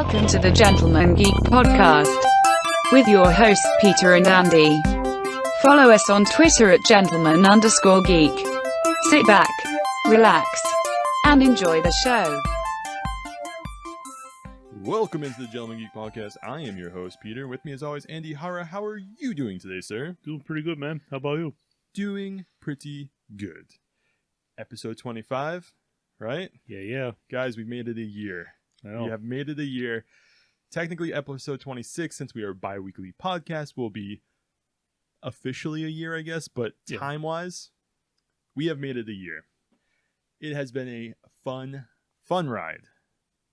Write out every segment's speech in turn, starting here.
Welcome to the Gentlemen Geek Podcast with your hosts Peter and Andy. Follow us on Twitter at gentlemen_geek. Sit back, relax, and enjoy the show. Welcome into the Gentlemen Geek Podcast. I am your host, Peter. With me, as always, Andy Hara. How are you doing today, sir? Doing pretty good, man. How about you? Doing pretty good. Episode 25, right? Yeah. Guys, we made it a year. We have made it a year. Technically, episode 26, since we are a bi-weekly podcast, will be officially a year, I guess. But time-wise, we have made it a year. It has been a fun ride.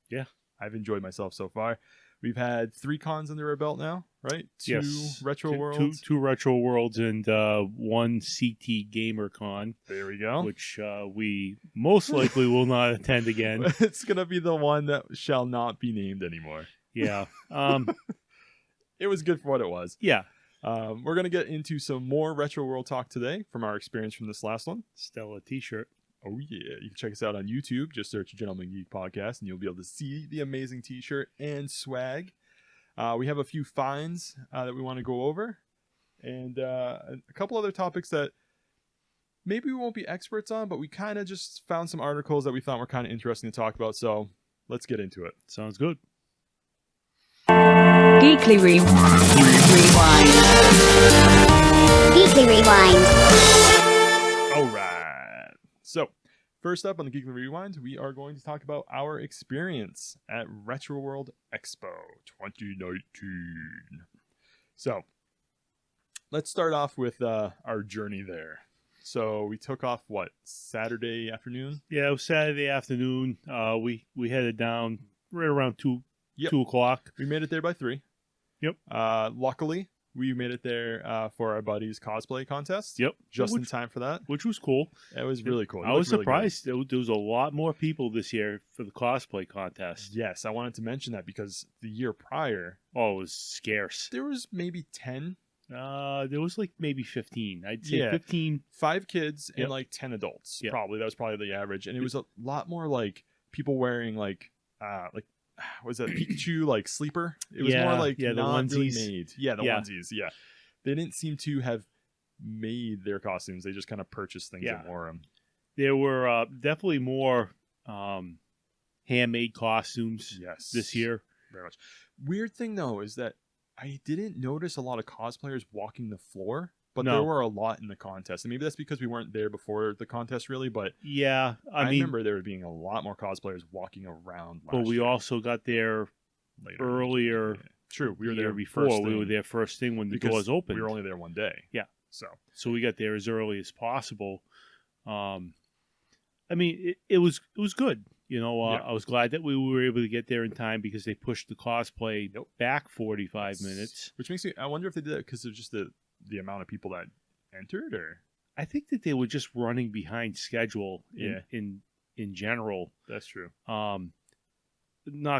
Yeah. I've enjoyed myself so far. We've had 3 cons under our belt now, right? Two RetroWorlds. Two RetroWorlds and one CT GamerCon. There we go. Which we most likely will not attend again. It's going to be the one that shall not be named anymore. Yeah. It was good for what it was. Yeah. We're going to get into some more RetroWorld talk today from our experience from this last one. Stella t-shirt. Oh, yeah. You can check us out on YouTube. Just search Gentlemen Geek Podcast, and you'll be able to see the amazing t-shirt and swag. We have a few finds that we want to go over, and a couple other topics that maybe we won't be experts on, but we kind of just found some articles that we thought were kind of interesting to talk about, so let's get into it. Sounds good. Geekly Rewind. Geekly Rewind. All right. So, first up on the Geekly Rewind, we are going to talk about our experience at RetroWorld Expo 2019. So, let's start off with our journey there. So, we took off, Saturday afternoon? Yeah, it was Saturday afternoon. We headed down right around 2 o'clock. We made it there by 3. Yep. Luckily, we made it there for our buddy's cosplay contest. Yep. Just in time for that. Which was cool. It was really cool. I was surprised. There was a lot more people this year for the cosplay contest. Yes, I wanted to mention that because the year prior... Oh, it was scarce. There was maybe 10. There was maybe 15. I'd say 15. 5 kids and 10 adults. Yep. Probably. That was probably the average. And it was a lot more people wearing was that Pikachu sleeper? It was more the not onesies. Really made. Yeah, the onesies. Yeah, they didn't seem to have made their costumes. They just kind of purchased things and wore them. There were definitely more handmade costumes. Yes, this year. Very much. Weird thing though is that I didn't notice a lot of cosplayers walking the floor. But there were a lot in the contest. And maybe that's because we weren't there before the contest, really. But yeah, I mean, remember there being a lot more cosplayers walking around last But we year. also got there earlier. Yeah. True. We were there there before. We were there first thing when the doors opened. We were only there one day. Yeah. So we got there as early as possible. I mean, it was good. You know, I was glad that we were able to get there in time because they pushed the cosplay back 45 minutes. Which makes me... I wonder if they did that because of just the amount of people that entered, or I think that they were just running behind schedule in general. That's true. Not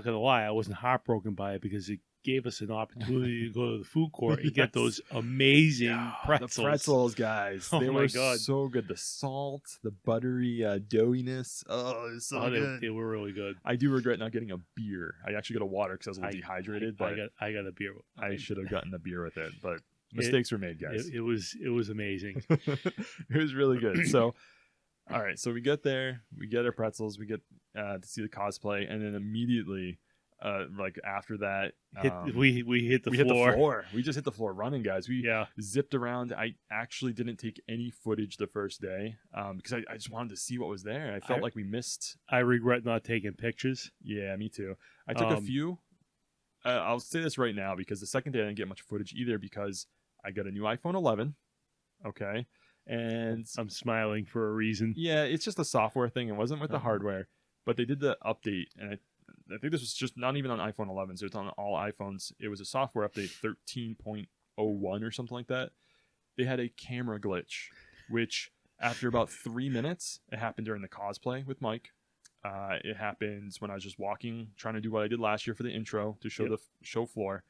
gonna lie, I wasn't heartbroken by it because it gave us an opportunity to go to the food court and get those amazing pretzels. The pretzels, guys. Oh they my were God. so good. The salt, the buttery doughiness. Oh, it was so good. They were really good. I do regret not getting a beer. I actually got a water because I was a little dehydrated. But I got a beer. I should have gotten a beer with it, but mistakes were made, guys. It was amazing. It was really good. So, all right. So we get there, we get our pretzels, we get to see the cosplay, and then immediately, after that, we hit the floor. We just hit the floor running, guys. We zipped around. I actually didn't take any footage the first day because I just wanted to see what was there. I felt like we missed. I regret not taking pictures. Yeah, me too. I took a few. I'll say this right now because the second day I didn't get much footage either because I got a new iPhone 11. Okay. And I'm smiling for a reason. Yeah, it's just a software thing. It wasn't with the hardware, but they did the update. And I think this was just not even on iPhone 11. So it's on all iPhones. It was a software update 13.01 or something like that. They had a camera glitch, which after about 3 minutes, it happened during the cosplay with Mike. It happens when I was just walking, trying to do what I did last year for the intro to show the show floor.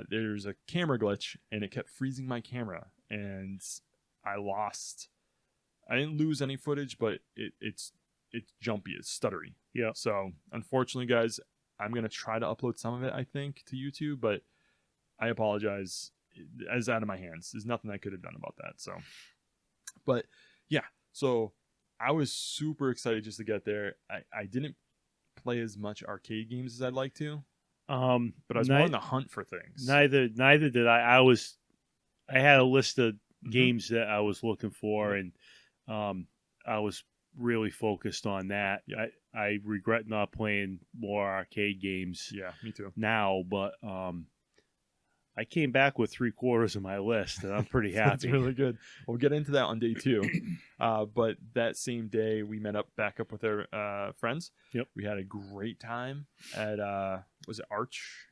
There's a camera glitch, and it kept freezing my camera, and I didn't lose any footage, but it's jumpy, it's stuttery. Yeah. So unfortunately, guys, I'm going to try to upload some of it, I think, to YouTube, but I apologize. It's out of my hands. There's nothing I could have done about that. So, but yeah, so I was super excited just to get there. I didn't play as much arcade games as I'd like to, but I was more on the hunt for things. Neither did I. I had a list of games that I was looking for, and I was really focused on that. Yeah. I regret not playing more arcade games. Yeah, me too. Now, but I came back with 3/4 of my list, and I'm pretty happy. That's really good. We'll get into that on day 2. But that same day, we met back up with our friends. Yep. We had a great time at, was it Arch?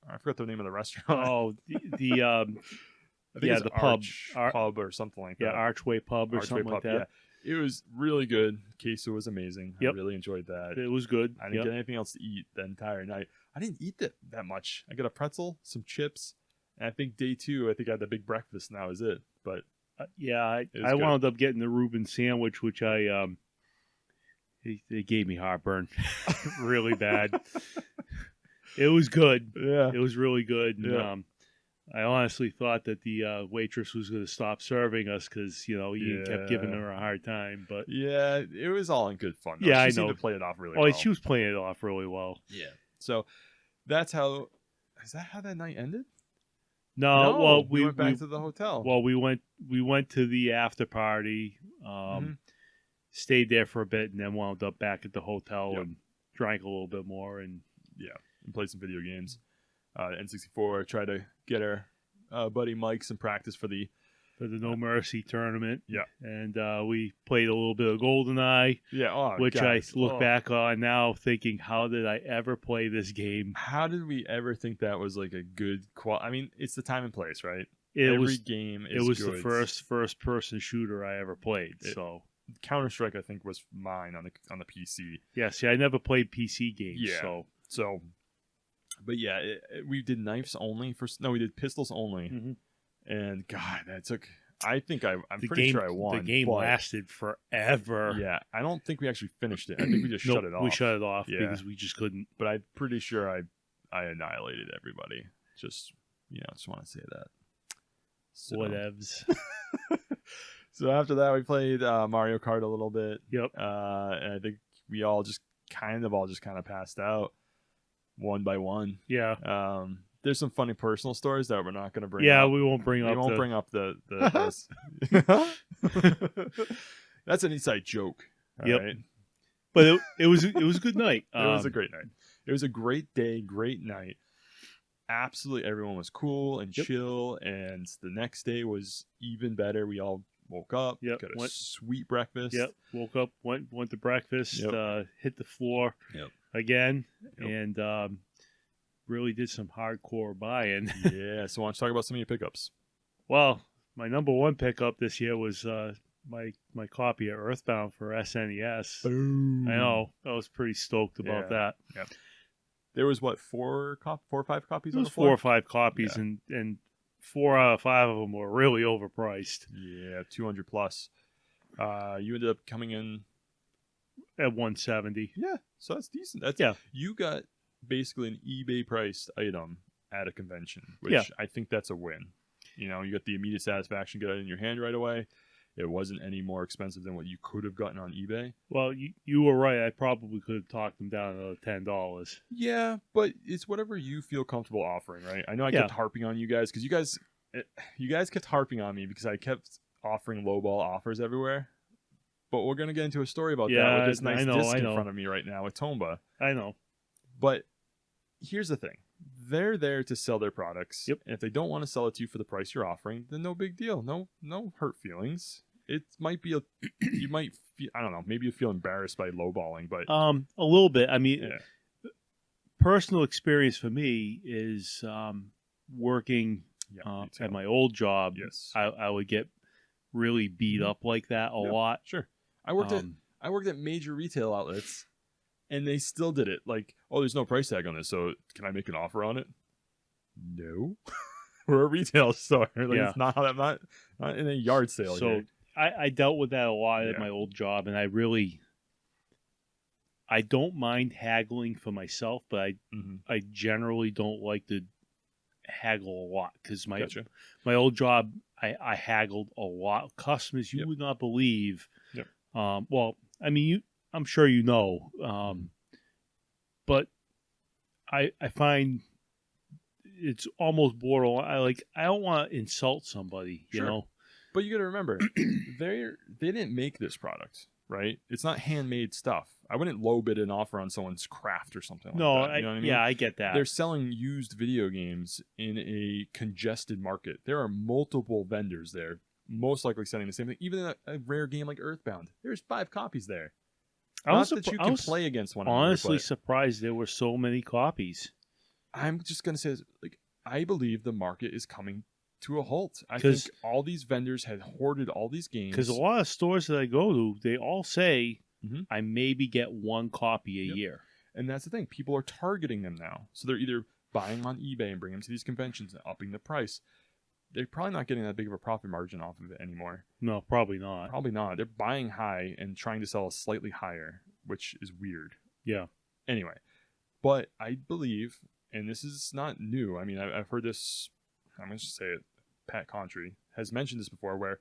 I forgot the name of the restaurant. Oh, the I think it's the pub or something like that. Yeah, Archway Pub or something like that. Yeah. It was really good. Queso was amazing. Yep. I really enjoyed that. It was good. I didn't get anything else to eat the entire night. I didn't eat that much. I got a pretzel, some chips, and I think day 2, I think I had the big breakfast, and that was it. But I wound up getting the Reuben sandwich, which it gave me heartburn really bad. It was good. Yeah. It was really good. And, Yeah. I honestly thought that the waitress was going to stop serving us because, you kept giving her a hard time. But yeah, it was all in good fun. Though. Yeah, she I seemed know. to play it off really oh, well. she was playing it off really well. Yeah. So that's how. Is that how that night ended? No, well, we went back to the hotel. Well, we went to the after party, stayed there for a bit, and then wound up back at the hotel and drank a little bit more and played some video games. N64. Tried to get our buddy Mike some practice for the No Mercy tournament. Yeah. And we played a little bit of GoldenEye. Yeah. Oh, which guys. I look back on now thinking, how did I ever play this game? How did we ever think that was like a good I mean, it's the time and place, right? Every game is It was good. the first person shooter I ever played. So Counter-Strike, I think, was mine on the PC. yeah, see, I never played PC games. Yeah. So but yeah, we did knives only. We did pistols only. Mm-hmm. And God, that took. I think I'm the pretty game, sure I won. The game lasted forever. Yeah, I don't think we actually finished it. I think we just shut it off. We shut it off Yeah. because we just couldn't. But I'm pretty sure I annihilated everybody. Just want to say that. So. Whatevs. So after that, we played Mario Kart a little bit. Yep. And I think we all just kind of passed out one by one. Yeah. There's some funny personal stories that we're not going to bring up. Yeah, we won't bring up. We won't bring up the That's an inside joke. Yep. Right? But it was a good night. It was a great night. It was a great day, great night. Absolutely everyone was cool and chill, and the next day was even better. We all woke up, got a sweet breakfast. Yep. Woke up, went to breakfast, hit the floor again, and really did some hardcore buying. Yeah. So why don't you talk about some of your pickups? Well, my number one pickup this year was my copy of Earthbound for SNES. Boom. I know. I was pretty stoked about that. Yeah. There was what, 4 or 5 copies There on was the floor? 4 or 5 copies, and 4 out of 5 of them were really overpriced. Yeah, 200 plus. You ended up coming in at 170. Yeah, so that's decent. You got basically an eBay priced item at a convention, which I think that's a win. You got the immediate satisfaction, got it in your hand right away. It wasn't any more expensive than what you could have gotten on eBay. Well, you were right. I probably could have talked them down another $10. Yeah, but it's whatever you feel comfortable offering, right? I know I kept harping on you guys because you guys kept harping on me because I kept offering lowball offers everywhere. But we're gonna get into a story about that with this nice disc in front of me right now with Tomba. I know. But here's the thing. They're there to sell their products. Yep. And if they don't want to sell it to you for the price you're offering, then no big deal. No hurt feelings. It might be you might feel, I don't know, maybe you feel embarrassed by lowballing, but a little bit. I mean, personal experience for me is working at my old job. Yes. I would get really beat up like that a lot. Sure. I worked at major retail outlets, and they still did it. Like, oh, there's no price tag on this, so can I make an offer on it? No. We're a retail store. It's not in a yard sale. So I dealt with that a lot at my old job, and I really I don't mind haggling for myself, but Mhm. I generally don't like to haggle a lot because my Gotcha. old job I haggled a lot. Customers you Yep. would not believe. Yep. Well, I mean, I'm sure you know, but I find it's almost borderline. I don't want to insult somebody, you Sure. know. But you got to remember, they didn't make this product, right? It's not handmade stuff. I wouldn't low bid an offer on someone's craft or something like No, that. You know what I mean? yeah, I get that. They're selling used video games in a congested market. There are multiple vendors there, most likely selling the same thing. Even a rare game like Earthbound, there's 5 copies there. Not that you can play against one another. Honestly, but surprised there were so many copies. I'm just gonna say, like, I believe the market is coming to a halt. I think all these vendors had hoarded all these games. Because a lot of stores that I go to, they all say Mhm. I maybe get 1 copy a year. And that's the thing. People are targeting them now. So they're either buying on eBay and bringing them to these conventions and upping the price. They're probably not getting that big of a profit margin off of it anymore. No, probably not. Probably not. They're buying high and trying to sell slightly higher, which is weird. Yeah. Anyway, but I believe, and this is not new. I mean, I've heard this, I'm going to say it, Pat Contry has mentioned this before, where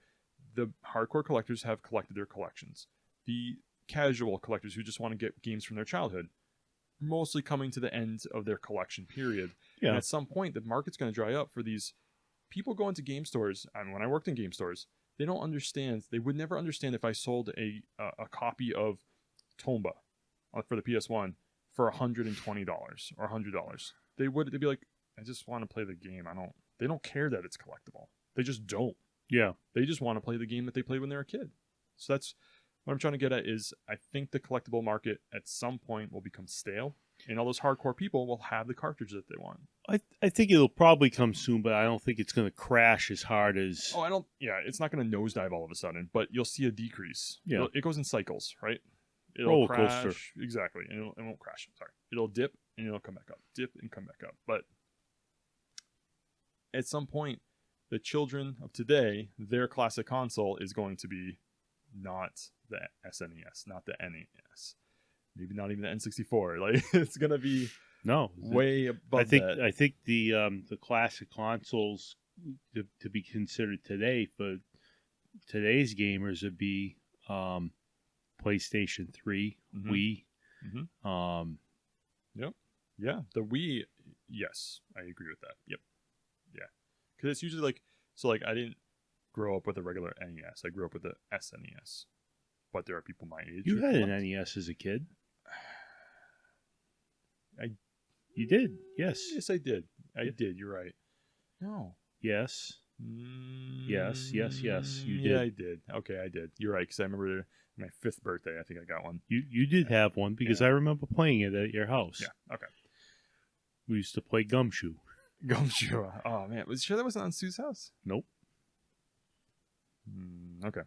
the hardcore collectors have collected their collections. The casual collectors who just want to get games from their childhood, mostly coming to the end of their collection period. Yeah. And at some point, the market's going to dry up for these people going to game stores. I mean, when I worked in game stores, they don't understand. They would never understand if I sold a copy of Tomba for the PS1 for $120 or $100. They'd be like, I just want to play the game. They don't care that it's collectible. They just don't. Yeah. They just want to play the game that they played when they were a kid. So that's what I'm trying to get at is I think the collectible market at some point will become stale, and all those hardcore people will have the cartridges that they want. I think it'll probably come soon, but I don't think it's going to crash as hard as... Oh, it's not going to nosedive all of a sudden, but you'll see a decrease. Yeah. It goes in cycles, right? It'll Roller crash. coaster. Exactly. And it won't crash. Sorry. It'll dip and it'll come back up. Dip and come back up. But at some point, the children of today, their classic console is going to be not the SNES, not the NES, maybe not even the N64. Like it's gonna be way above that. I think the classic consoles to be considered today for today's gamers would be PlayStation 3, Wii. Yep. Yeah, the Wii. Yes, I agree with that. Yep. Yeah, because it's usually like I didn't grow up with a regular NES. I grew up with the SNES. But there are people my age. You had an NES as a kid. You did, yes. Yes, I did. I did. You're right. No. Yes. Yes. You did. Yeah, I did. Okay, I did. You're right, because I remember my 5th birthday, I think I got one. You did have one, because I remember playing it at your house. Yeah, okay. We used to play Gumshoe. Gumshoe. Oh, man. Was you sure that wasn't on Sue's house? Nope. Okay.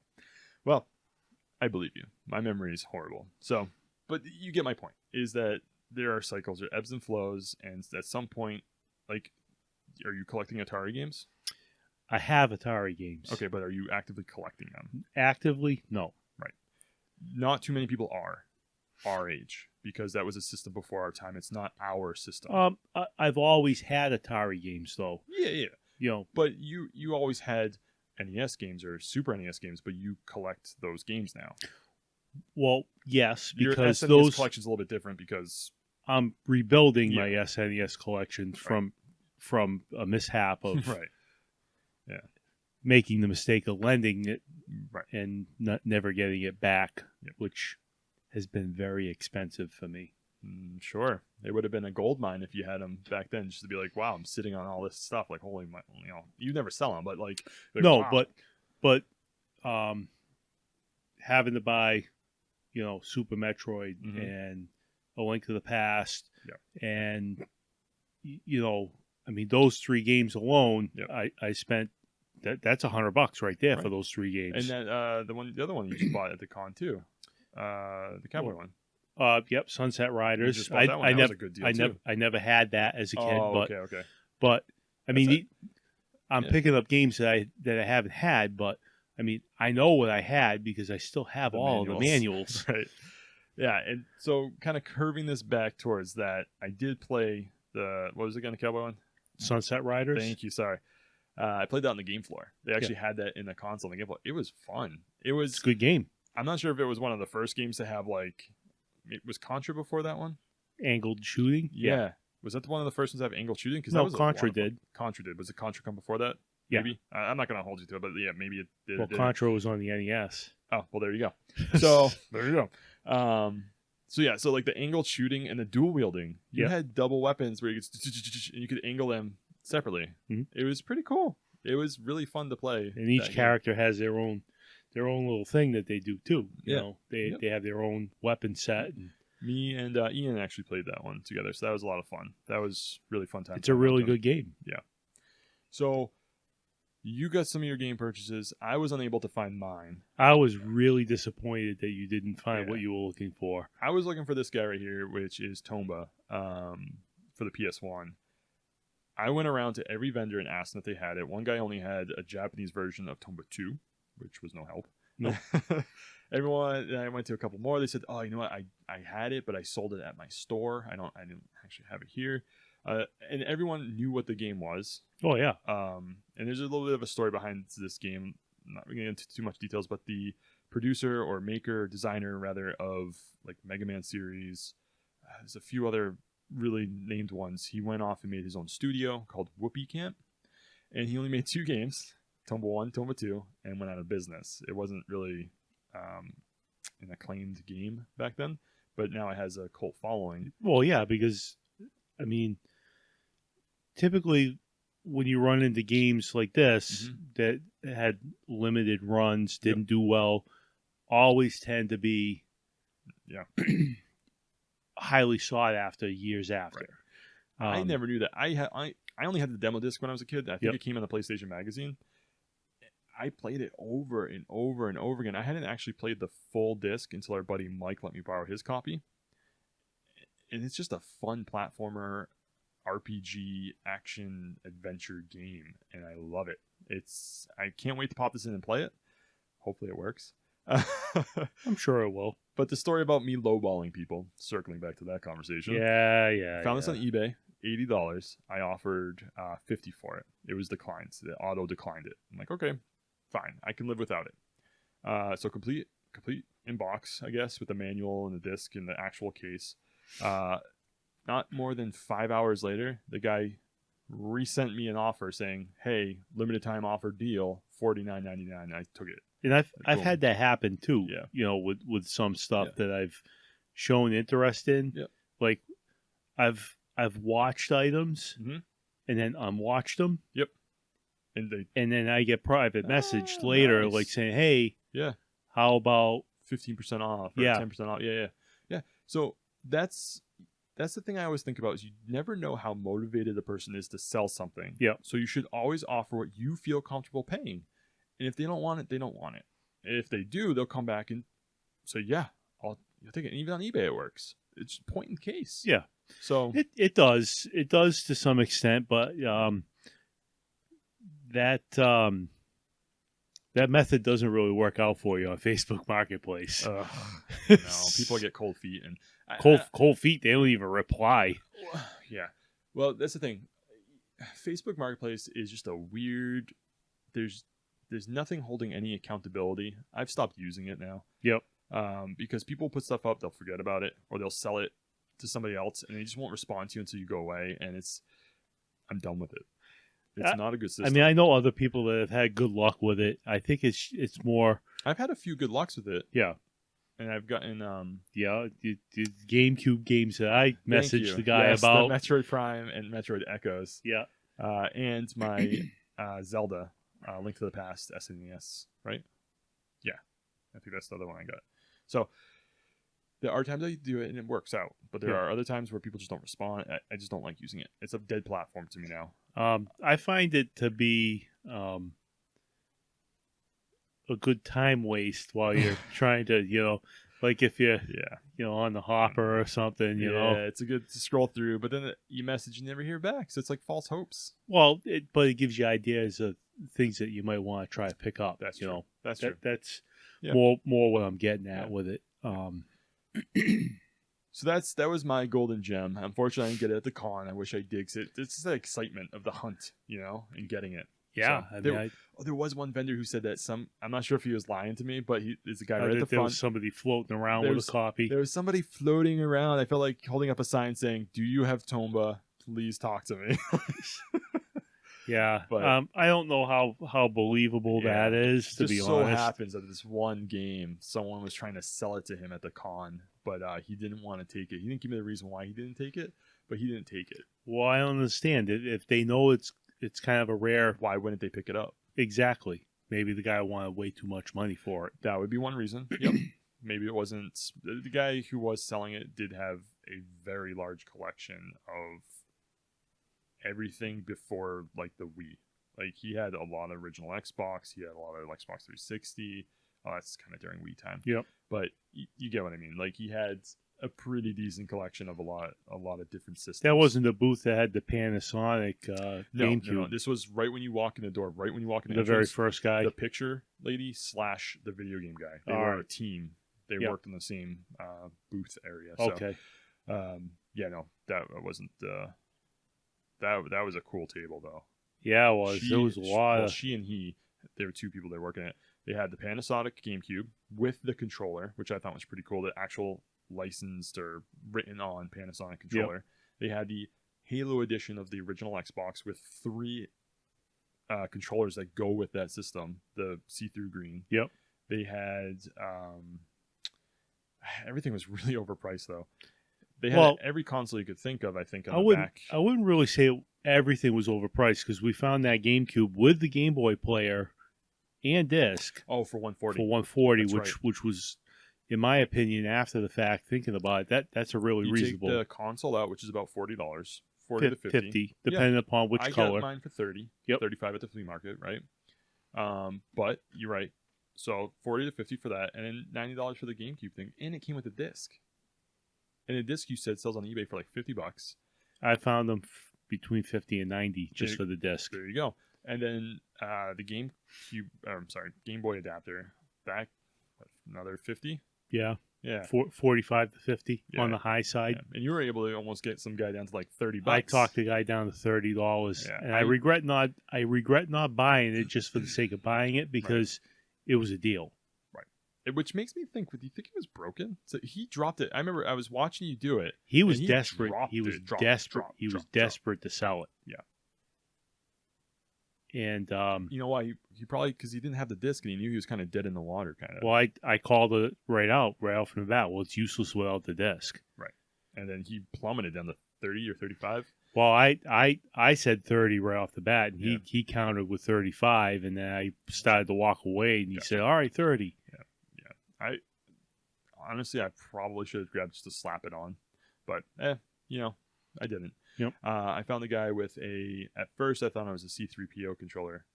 Well, I believe you. My memory is horrible. So, but you get my point, is that there are cycles, there are ebbs and flows, and at some point, like, are you collecting Atari games? I have Atari games. Okay, but are you actively collecting them? Actively? No. Right. Not too many people are our age, because that was a system before our time. It's not our system. I've always had Atari games, though. Yeah. You know, but you always had NES games or Super NES games, but you collect those games now. Well, yes, because your SNES those collection's a little bit different because I'm rebuilding my SNES collection from a mishap of right. Yeah. Making the mistake of lending it and never getting it back, which has been very expensive for me. Sure. It would have been a gold mine if you had them back then, just to be like, wow, I'm sitting on all this stuff. Like, holy, you never sell them, but like no, wow. but having to buy, Super Metroid and A Link to the Past, and I mean, those 3 games alone, I spent that's $100 right there for those 3 games. And then the other one you just bought at the con too, the cowboy one. Yep, Sunset Riders. I never, was a good deal I never had that as a kid. But, okay. But I mean, I'm picking up games that I haven't had. But I mean, I know what I had because I still have all of the manuals. Right. Yeah, and so kind of curving this back towards that, I did play what was it again, the cowboy one? Sunset Riders. Thank you, sorry. I played that on the game floor. They actually had that in the console on the game floor. It was fun. It's a good game. I'm not sure if it was one of the first games to have was Contra before that one? Angled shooting. Yeah. Was that one of the first ones to have angled shooting? No, Contra did. Contra did. Was it Contra come before that? Yeah. Maybe. I'm not going to hold you to it, but yeah, maybe it did. Well, Contra was on the NES. Oh, well, there you go. So there you go. So like the angled shooting and the dual wielding, you had double weapons where you could and you could angle them separately. Mm-hmm. It was pretty cool. It was really fun to play. And each character has their own little thing that they do too. You know, they have their own weapon set. Me and Ian actually played that one together, so that was a lot of fun. That was really fun time. It's a really good game. Yeah. So you got some of your game purchases. I was unable to find mine. I was really disappointed that you didn't find what you were looking for. I was looking for this guy right here, which is Tomba, for the PS1. I went around to every vendor and asked them if they had it. One guy only had a Japanese version of Tomba 2, which was no help. No. Everyone, I went to a couple more. They said, "Oh, you know what? I had it, but I sold it at my store. I didn't actually have it here." And everyone knew what the game was. Oh yeah. And there's a little bit of a story behind this game. I'm not going to get into too much details, but the producer or maker, designer rather, of like Mega Man series, there's a few other really named ones. He went off and made his own studio called Whoopee Camp, and he only made 2 games, Tomba 1, Tomba 2, and went out of business. It wasn't really an acclaimed game back then, but now it has a cult following. Well, yeah, because I mean, typically when you run into games like this that had limited runs, didn't do well, always tend to be highly sought after years after. Right. I never knew that. I only had the demo disc when I was a kid. I think it came in the PlayStation Magazine. I played it over and over and over again. I hadn't actually played the full disc until our buddy Mike let me borrow his copy. And it's just a fun platformer, RPG, action, adventure game. And I love it. I can't wait to pop this in and play it. Hopefully it works. I'm sure it will. But the story about me lowballing people, circling back to that conversation. Yeah. Found this on eBay, $80. I offered $50 for it. It was declined. So the auto declined it. I'm like, okay, fine. I can live without it. So complete inbox, I guess, with the manual and the disc and the actual case. Not more than 5 hours later, the guy resent me an offer saying, "Hey, limited time offer deal, $49.99." I took it. And I've had that happen too. Yeah. You know, with some stuff that I've shown interest in. Yep. Like I've watched items and then unwatched them. Yep. And then I get private message later, nice. like saying, "Hey, yeah, how about 15% off or 10% off?" Yeah. So that's the thing I always think about is you never know how motivated a person is to sell something. Yeah. So you should always offer what you feel comfortable paying. And if they don't want it, they don't want it. If they do, they'll come back and say, "Yeah, I'll take it." And even on eBay, it works. It's point in the case. Yeah. So it does to some extent, but that method doesn't really work out for you on Facebook Marketplace. No, people get cold feet and cold feet. They don't even reply. Yeah. Well, that's the thing. Facebook Marketplace is just a weird. There's nothing holding any accountability. I've stopped using it now. Yep. Because people put stuff up, they'll forget about it, or they'll sell it to somebody else, and they just won't respond to you until you go away. And I'm done with it. It's not a good system. I mean, I know other people that have had good luck with it. I think it's more. I've had a few good lucks with it. Yeah. And I've gotten the GameCube games that I messaged the guy about. The Metroid Prime and Metroid Echoes. Yeah. And my Zelda Link to the Past SNES, right? Yeah. I think that's the other one I got. So there are times I do it and it works out, but there are other times where people just don't respond. I just don't like using it. It's a dead platform to me now. I find it to be a good time waste while you're trying to, like if you're, on the hopper or something, you know. It's a good to scroll through, but then you message and never hear back. So it's like false hopes. Well, but it gives you ideas of things that you might want to try to pick up. That's true. That's true. That's more what I'm getting at with it. So that was my golden gem. Unfortunately, I didn't get it at the con. I wish I did. 'Cause it's just the excitement of the hunt, and getting it. Yeah, So I mean, there was one vendor who said that I'm not sure if he was lying to me, but there's a guy right at the there front. was somebody floating around with a copy. There was somebody floating around. I felt like holding up a sign saying, "Do you have Tomba? Please talk to me." Yeah, But- I don't know how believable that is, to It be just so honest. happens that this one game, someone was trying to sell it to him at the con, but he didn't want to take it. He didn't give me the reason why he didn't take it, but he didn't take it. Well, I don't understand it. If they know it's kind of a rare, Why wouldn't they pick it up? exactly. Maybe the guy wanted way too much money for it. That would be one reason. Yep. Maybe it wasn't. The guy who was selling it did have a very large collection of everything before, like, the Wii. Like, he had a lot of original Xbox. He had a lot of Xbox 360. Oh, that's kind of during Wii time. Yep. But you get what I mean. Like, he had a pretty decent collection of a lot of different systems. That wasn't the booth that had the Panasonic GameCube. No. This was right when you walk in the door. Right when you walk in The very entrance, first guy. the picture lady / the video game guy. They All were right. a team. They Yep. worked in the same booth area. So, Okay. yeah, no, that wasn't. That was a cool table though. Yeah, it was. There was a lot of. She and he, there were two people that were working it. They had the Panasonic GameCube with the controller, which I thought was pretty cool. The actual licensed or written on Panasonic controller. They had the Halo edition of the original Xbox with 3 controllers that go with that system. The see-through green. Yep. They had everything was really overpriced though. They had every console you could think of. I think on the back. I wouldn't really say everything was overpriced because we found that GameCube with the Game Boy player and disc. Oh, for 140. For 140, That's which was, in my opinion, after the fact, thinking about it, that's a really You reasonable. take the console out, which is about $40, 40 to 50. depending upon which I color. got mine for 30. Yep. 35 at the flea market, right? But you're right. So 40 to 50 for that, and then $90 for the GameCube thing, and it came with a disc. And the disc you said sells on eBay for like $50. I found them between 50 and 90 just for the disc. There you go. And then the Game Boy adapter back another 50. Yeah. Yeah. 45 to 50 Yeah. on the high side. Yeah. And you were able to almost get some guy down to like $30. I talked the guy down to $30, Yeah, and I regret not buying it just for the sake of buying it because it was a deal. Which makes me think, do you think it was broken? So he dropped it. I remember I was watching you do it. He was and desperate. dropped He was it, dropped, desperate. dropped, He was dropped, desperate to sell it. Yeah. And You know why? He probably, because he didn't have the disc and he knew he was kind of dead in the water, kind of. well, I called it right off from the bat. Well, it's useless without the disc. And then he plummeted down to 30 or 35. Well, I said 30 right off the bat, and Yeah. he countered with 35, and then I started to walk away, and he said, "All right, 30." Honestly, I probably should have grabbed just to slap it on, but I didn't. Yep. I found the guy with at first I thought it was a C3PO controller,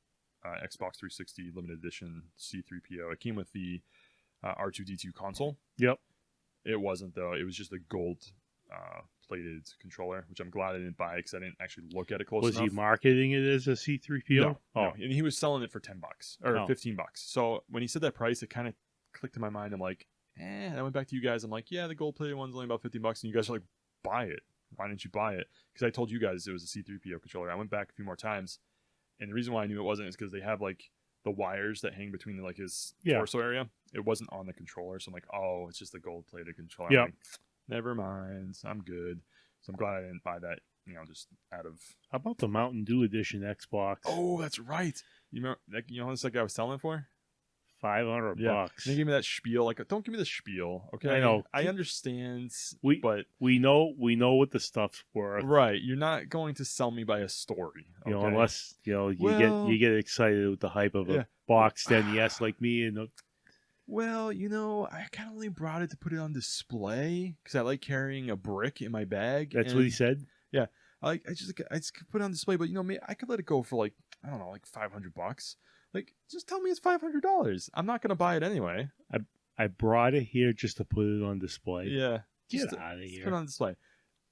Xbox 360 limited edition C3PO. It came with the R2D2 console. Yep. It wasn't though. It was just a gold plated controller, which I'm glad I didn't buy because I didn't actually look at it close Was enough. he marketing it as a C3PO? No, and he was selling it for $10 or Oh. $15. So when he said that price, it kind of clicked in my mind. I'm like, and I went back to you guys. I'm like, yeah, the gold plated one's only about $15, and you guys are like, buy it. Why didn't you buy it? Because I told you guys it was a C3PO controller. I went back a few more times, and the reason why I knew it wasn't is because they have like the wires that hang between like his torso area. It wasn't on the controller, so I'm like, oh, it's just a gold plated controller. Yeah. I'm like, never mind, I'm good. So I'm glad I didn't buy that. Just out of. How about the Mountain Dew edition Xbox? Oh, that's right. You remember? How much that guy was selling it for? $500. And they gave me that spiel. Like, don't give me the spiel, okay? I know. I understand, but we know what the stuff's worth. right, you're not going to sell me by a story, okay? Unless you get excited with the hype of Yeah. a boxed NES like me and Well, I kind of only brought it to put it on display because I like carrying a brick in my bag. that's what he said. I just put it on display, but I could let it go for like I don't know, like $500. Like, just tell me it's $500. I'm not gonna buy it anyway. I brought it here just to put it on display. Yeah, Get just out of just here. put it on display.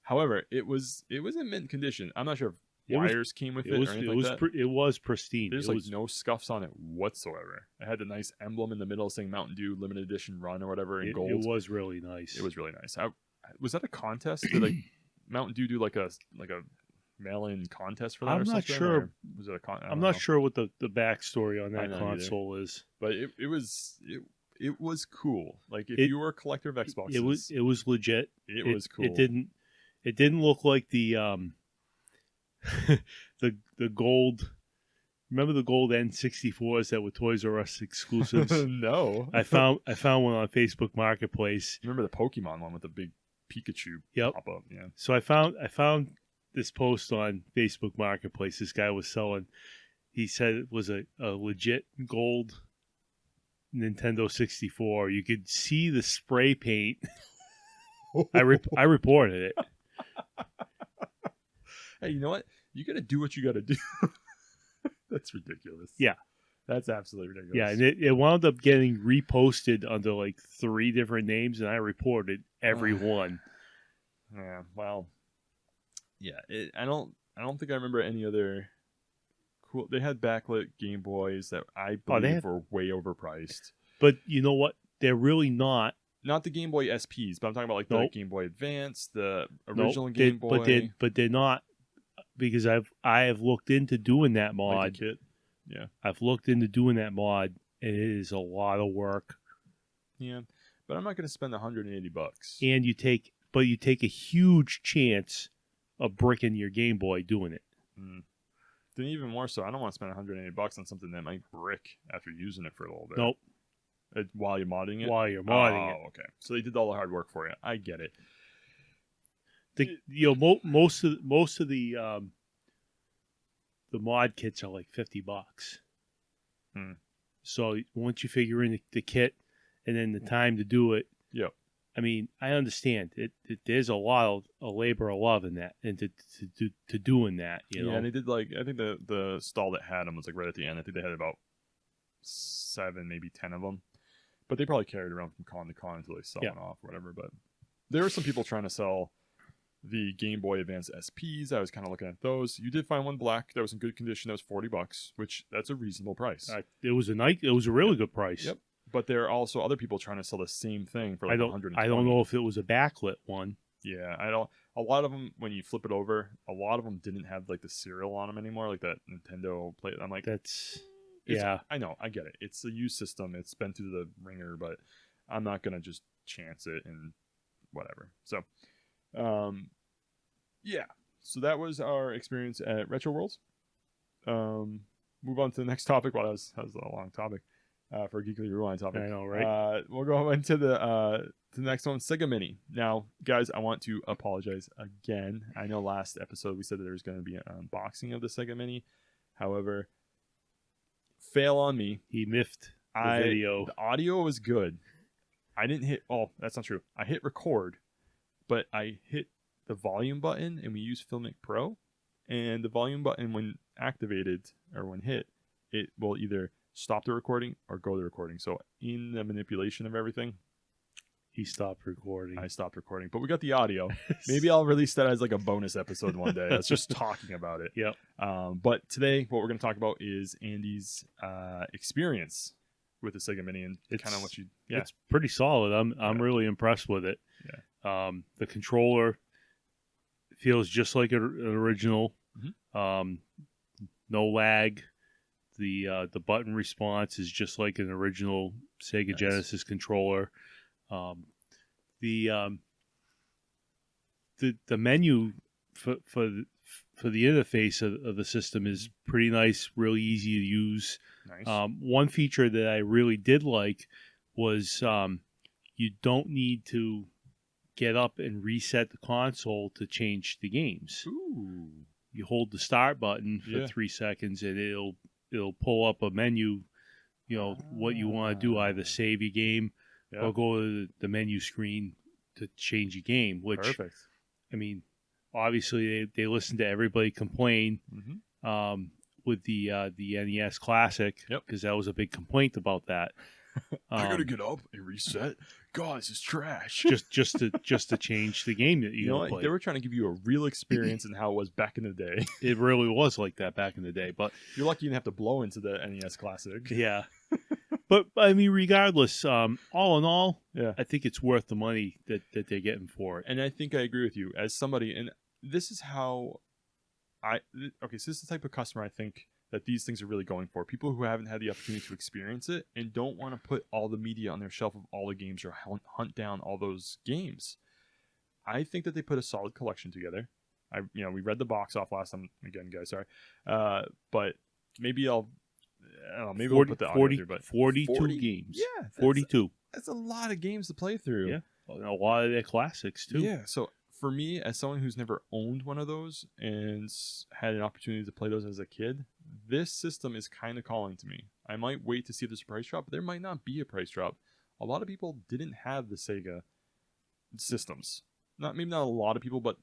However, it was in mint condition. I'm not sure wires came with it, or anything like that. It was pristine. There's no scuffs on it whatsoever. It had the nice emblem in the middle saying Mountain Dew limited edition run or whatever in gold. It was really nice. It was really nice. Was that a contest? Did Mountain Dew do like a mail-in contest for that? I'm or not something? sure. Or was it I'm not sure what the backstory on that console is. But it was cool. Like if you were a collector of Xboxes, it was legit. It was cool. It didn't look like the the gold. Remember the gold N64s that were Toys R Us exclusives? No. I found one on Facebook Marketplace. Remember the Pokemon one with the big Pikachu pop up? Yeah. So I found this post on Facebook Marketplace. This guy was selling. He said it was a legit gold Nintendo 64. You could see the spray paint. I reported it. Hey, you know what? You got to do what you got to do. That's ridiculous. Yeah. That's absolutely ridiculous. Yeah, and it wound up getting reposted under like 3 different names, and I reported every one. Yeah, well, yeah. I don't think I remember any other cool. They had backlit Game Boys that I believe were way overpriced. But you know what? They're really not. Not the Game Boy SPs, but I'm talking about the Game Boy Advance, the original Game Boy. But they're not, because I have looked into doing that mod. Like a kit? Yeah. I've looked into doing that mod, and it is a lot of work. Yeah, but I'm not going to spend $180. And you take a huge chance of bricking your Game Boy doing it. Then even more so, I don't want to spend $180 on something that might brick after using it for a little bit. Nope. While you're modding it? While you're modding it. Oh, okay. So they did all the hard work for you. I get it. Most of the mod kits are like $50. So once you figure in the kit and then the time to do it, yep. I mean, I understand there's a lot of labor of love in that, and to doing that, you know. Yeah, and they did I think the stall that had them was right at the end. I think they had about 7, maybe 10 of them. But they probably carried around from con to con until they sell one off or whatever. But there were some people trying to sell the Game Boy Advance SPs. I was kind of looking at those. You did find one black that was in good condition. That was $40, which that's a reasonable price. It was a really good price. Yep. But there are also other people trying to sell the same thing for $120. I don't know if it was a backlit one. Yeah, I don't. A lot of them, when you flip it over, a lot of them didn't have the serial on them anymore, like that Nintendo plate. I'm like, yeah, I know, I get it. It's a used system. It's been through the ringer, but I'm not gonna just chance it and whatever. So, yeah. So that was our experience at RetroWorld. Move on to the next topic. Well, that was a long topic for a Geekly Rewind topic. I know, right? We'll go into the next one, Sega Mini. Now, guys, I want to apologize again. I know last episode we said that there was going to be an unboxing of the Sega Mini. However, fail on me. He miffed the video. The audio was good. I didn't hit... Oh, that's not true. I hit record, but I hit the volume button, and we use Filmic Pro. And the volume button, when activated, or when hit, it will either stop the recording or go to the recording. So in the manipulation of everything... He stopped recording. I stopped recording. But we got the audio. Maybe I'll release that as a bonus episode one day. That's just talking about it. Yep. But today, what we're going to talk about is Andy's experience with the Sega Mini and kind of what you... Yeah. It's pretty solid. I'm really impressed with it. Yeah. The controller feels just like an original. Mm-hmm. No lag. The button response is just like an original Sega Genesis controller. The menu for the interface of the system is pretty nice, really easy to use. Nice. One feature that I really did like was you don't need to get up and reset the console to change the games. Ooh. You hold the start button for 3 seconds and it'll pull up a menu, what you want to do, either save your game or go to the menu screen to change your game, which, perfect. I mean, obviously they listen to everybody complain with the NES Classic, because that was a big complaint about that. I gotta get up and reset. God, this is trash. just to change the game that you you know play. what? They were trying to give you a real experience in how it was back in the day. It really was like that back in the day. But You're lucky you didn't have to blow into the NES Classic. yeah. But I mean, regardless, all in all, Yeah. I think it's worth the money that they're getting for it. And I think I agree with you as somebody, and this is how so this is the type of customer I think that these things are really going for. People who haven't had the opportunity to experience it and don't want to put all the media on their shelf of all the games or hunt down all those games. I think that they put a solid collection together. We read the box off last time. Again, guys, sorry. But maybe maybe we'll put the audio through, but 42 games. Yeah. 42. That's a lot of games to play through. Yeah. A lot of their classics, too. Yeah. So for me, as someone who's never owned one of those and had an opportunity to play those as a kid, this system is kind of calling to me. I might wait to see if there's a price drop, but there might not be a price drop. A lot of people didn't have the Sega systems. Maybe not a lot of people, but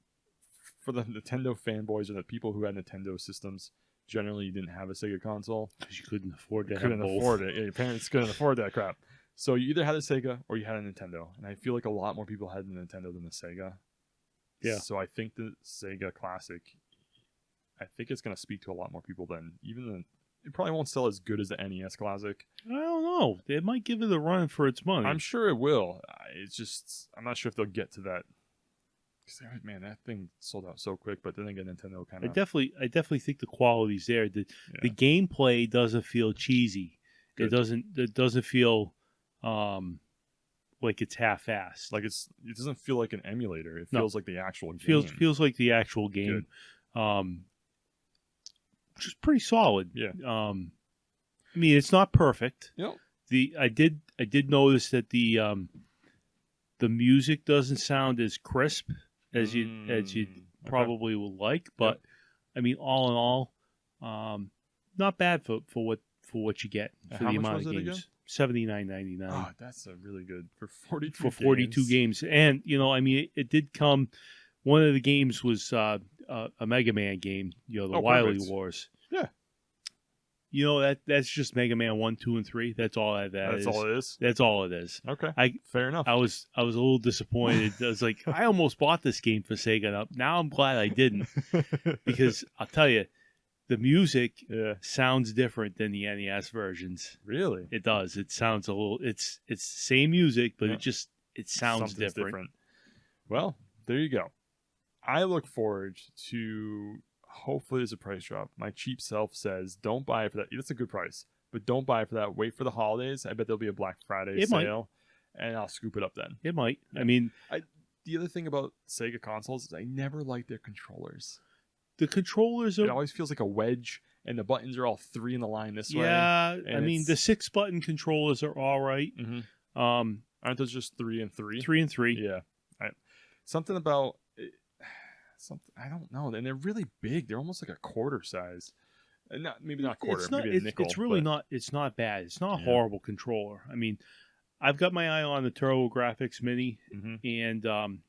for the Nintendo fanboys or the people who had Nintendo systems, generally you didn't have a Sega console. Because you couldn't afford to have couldn't both. afford it. Yeah, your parents couldn't afford that crap. So you either had a Sega or you had a Nintendo. And I feel like a lot more people had the Nintendo than the Sega. Yeah. So I think the Sega Classic, I think it's going to speak to a lot more people than it probably won't sell as good as the NES Classic. I don't know. They might give it a run for its money. I'm sure it will. It's just, I'm not sure if they'll get to that. Because, man, that thing sold out so quick. But then again, Nintendo kind I of... definitely think the quality's there. The gameplay doesn't feel cheesy. Good. It doesn't feel like it's half-assed. Like it doesn't feel like an emulator. It feels like the actual game. Feels like the actual game. Which is pretty solid. Yeah. I mean, it's not perfect. Yep. I did notice that the music doesn't sound as crisp as you probably would like, but I mean, all in all, not bad for what you get for How the much amount was of it games. again? $79.99. Oh, that's a really good for 42 for 42 games. And I mean, it did come. One of the games was a Mega Man game. The Wily perfect. Wars. Yeah. That's just Mega Man 1, 2, and 3. That's all that That's is. all it is? That's all it is. Okay. Fair enough. I was a little disappointed. I was like, I almost bought this game for Sega. Now I'm glad I didn't, because I'll tell you, the music sounds different than the NES versions. Really? It does. It sounds a little. It's the same music, but it sounds Something's different. Well, there you go. I look forward to, hopefully there's a price drop. My cheap self says, don't buy it for that. That's a good price, but don't buy it for that. Wait for the holidays. I bet there'll be a Black Friday sale, and I'll scoop it up then. It might. Yeah. I mean, the other thing about Sega consoles is I never like their controllers. the controllers It are. always feels like a wedge, and the buttons are all three in the line this way. Yeah, I mean, the it's- 6-button controllers are all right. Mm-hmm. Um, Aren't those just 3 and 3? 3 and 3. Yeah. Something about it, something I don't know. And they're really big. They're almost like a quarter size. Maybe not quarter. It's not. Maybe a nickel. It's really but- not. It's not bad. It's not a Yeah. horrible controller. I mean, I've got my eye on the TurboGrafx Mini, Mhm. and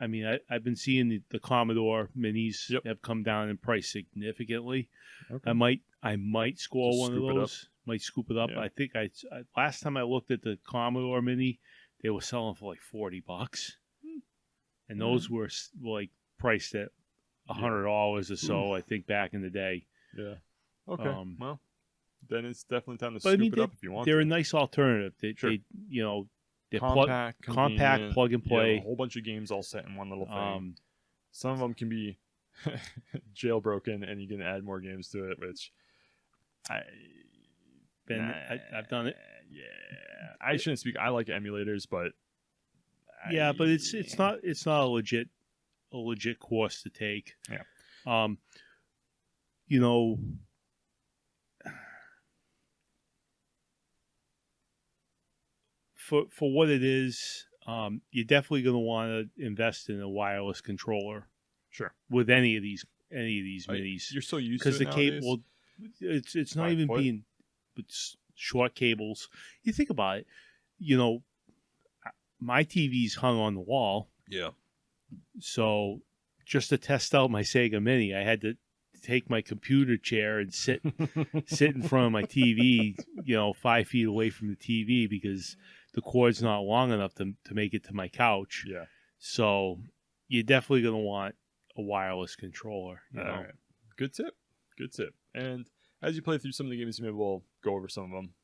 I mean, I've been seeing the Commodore Minis Yep. have come down in price significantly. Okay. I might score Just one of scoop it up. those. Might scoop it up. Yeah. I think I last time I looked at the Commodore Mini, they were selling for like $40, and those were like priced at $100 or so. I think back in the day. Yeah. Okay. Well, then it's definitely time to But I scoop mean, it up if you want. They're to. a nice alternative. Sure. They're compact, compact, plug and play. A whole bunch of games all set in one little thing. Um, Some of them can be jailbroken, and you can add more games to it, which I've done it. Yeah, I shouldn't speak. I like emulators, but Yeah, but it's not a legit course to take. Yeah. For what it is, you're definitely going to want to invest in a wireless controller. Sure. With any of these minis, You're so used to it because the nowadays. cable, it's not 5 even foot? being short cables. You think about it, my TV's hung on the wall, Yeah. so just to test out my Sega Mini, I had to take my computer chair and sit in front of my TV, 5 feet away from the TV because the cord's not long enough to make it to my couch. Yeah. So you're definitely going to want a wireless controller. All right. Good tip. Good tip. And as you play through some of the games, maybe we'll go over some of them.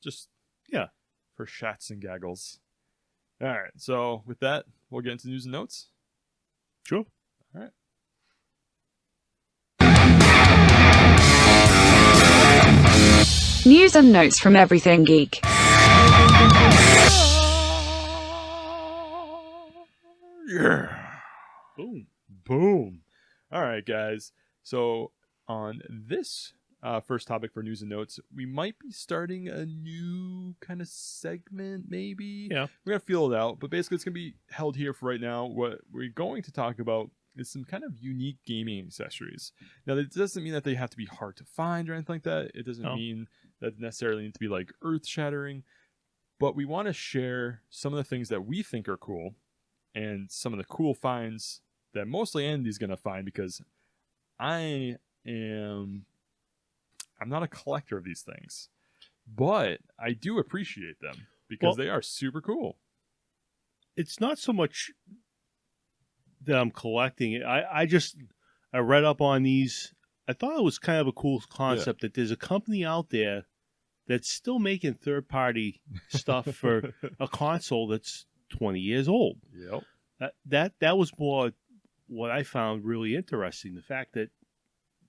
Just, for shats and gaggles. All right. So with that, we'll get into news and notes. Sure. All right. News and notes from Everything Geek. Yeah. Boom. Boom. All right, guys. So on this first topic for news and notes, we might be starting a new kind of segment, maybe. Yeah. We're going to feel it out, but basically it's going to be held here for right now. What we're going to talk about is some kind of unique gaming accessories. Now, that doesn't mean that they have to be hard to find or anything like that. It doesn't mean that they necessarily need to be like earth-shattering, but we want to share some of the things that we think are cool and some of the cool finds that mostly Andy's going to find, because I'm not a collector of these things, but I do appreciate them because they are super cool. It's not so much that I'm collecting it. I read up on these. I thought it was kind of a cool concept that there's a company out there that's still making third-party stuff for a console that's 20 years old. Yep. That was more what I found really interesting. The fact that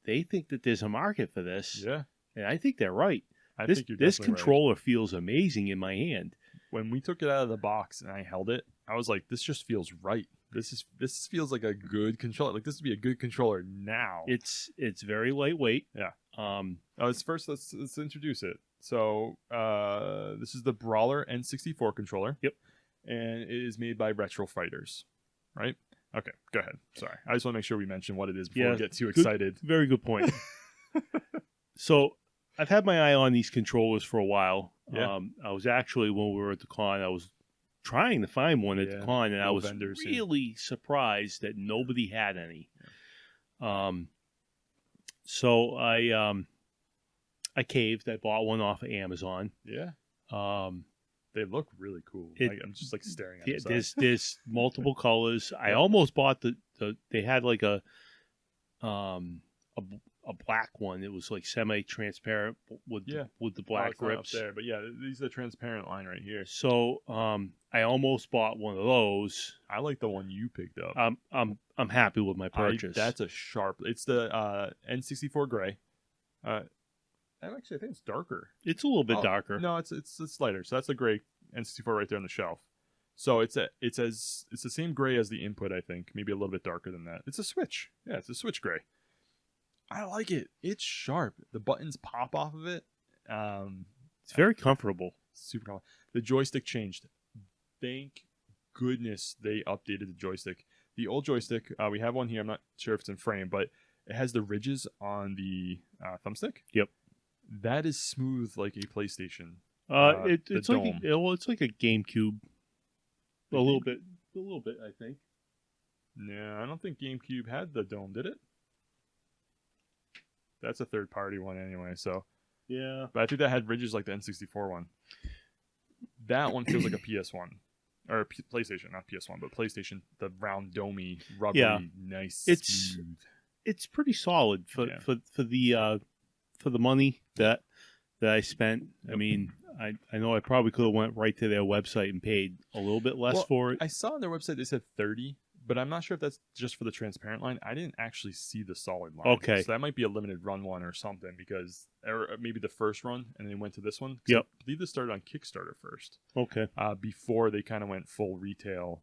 they think that there's a market for this. Yeah. And I think they're right. I think you're this definitely controller feels amazing in my hand. When we took it out of the box and I held it, I was like, this just feels right. This feels like a good controller. Like, this would be a good controller now. It's very lightweight. Yeah. Let's introduce it. So this is the Brawler N64 controller. Yep. And it is made by Retro Fighters, right? Okay, go ahead. Sorry. I just want to make sure we mention what it is before we get too excited. Very good point. So I've had my eye on these controllers for a while. Yeah. I was actually, when we were at the con, I was trying to find one at the con, and I was really surprised that nobody had any. Yeah. So I caved. I bought one off of Amazon. Yeah. They look really cool. I'm just like staring at them. There's multiple colors. I almost bought they had like a black one. It was like semi-transparent with the black grips. Up there, but yeah, these are the transparent line right here. So I almost bought one of those. I like the one you picked up. I'm happy with my purchase. That's a sharp. It's the N64 gray. Actually, I think it's darker. It's a little bit darker. No, it's lighter. So that's the gray N64 right there on the shelf. So it's the same gray as the input, I think. Maybe a little bit darker than that. It's a Switch. Yeah, it's a Switch gray. I like it. It's sharp. The buttons pop off of it. It's very comfortable. Super comfortable. The joystick changed. Thank goodness they updated the joystick. The old joystick, we have one here. I'm not sure if it's in frame, but it has the ridges on the thumbstick. Yep. That is smooth like a PlayStation. It's like a GameCube. A little bit, I think. No, I don't think GameCube had the dome, did it? That's a third-party one anyway, so... Yeah. But I think that had ridges like the N64 one. That one feels like a PS1. Or PlayStation, not PS1, but PlayStation. The round, domey, rubbery, nice, smooth. It's pretty solid for the money that I spent. I mean, I know I probably could have went right to their website and paid a little bit less for it. I saw on their website they said 30, but I'm not sure if that's just for the transparent line. I didn't actually see the solid line. Okay. So that might be a limited run one or something, or maybe the first run and then went to this one. Yep. I believe this started on Kickstarter first. Okay. Before they kind of went full retail,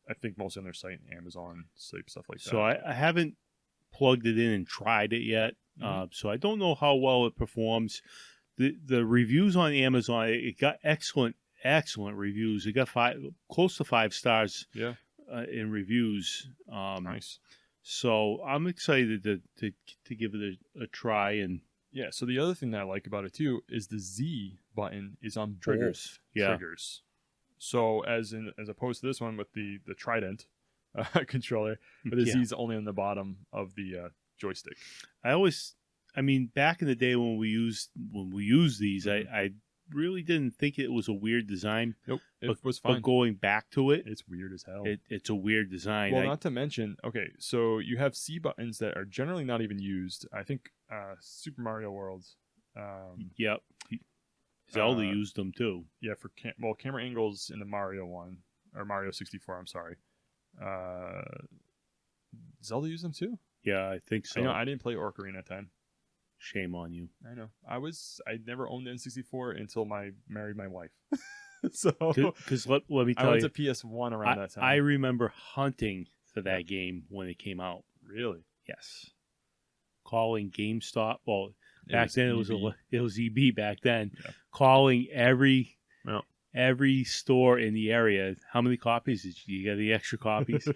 I think mostly on their site, Amazon, stuff like that. So I haven't plugged it in and tried it yet. So I don't know how well it performs. The reviews on Amazon, it got excellent reviews. It got close to 5 stars. Yeah. In reviews. Nice. So I'm excited to give it a try. And yeah. So the other thing that I like about it too is the Z button is on triggers. Both triggers. So as opposed to this one with the Trident controller, but the Z is only on the bottom of the joystick. I mean, back in the day when we used these, I really didn't think it was a weird design. Nope, it was fine. But going back to it, it's weird as hell. It's a weird design. Well, not to mention, okay, so you have C buttons that are generally not even used. I think Super Mario World. Yep. Zelda used them too. Yeah, for camera angles in the Mario one, or Mario 64, I'm sorry. Zelda used them too? Yeah, I think so. I didn't play Ocarina of Time. Shame on you. I know. I never owned the N64 until I married my wife. So, because let me tell you, I went to PS1 around that time. I remember hunting for that game when it came out. Really? Yes. Calling GameStop. Well, back then it was EB back then. Yeah. Calling every store in the area. How many copies did you get? The extra copies?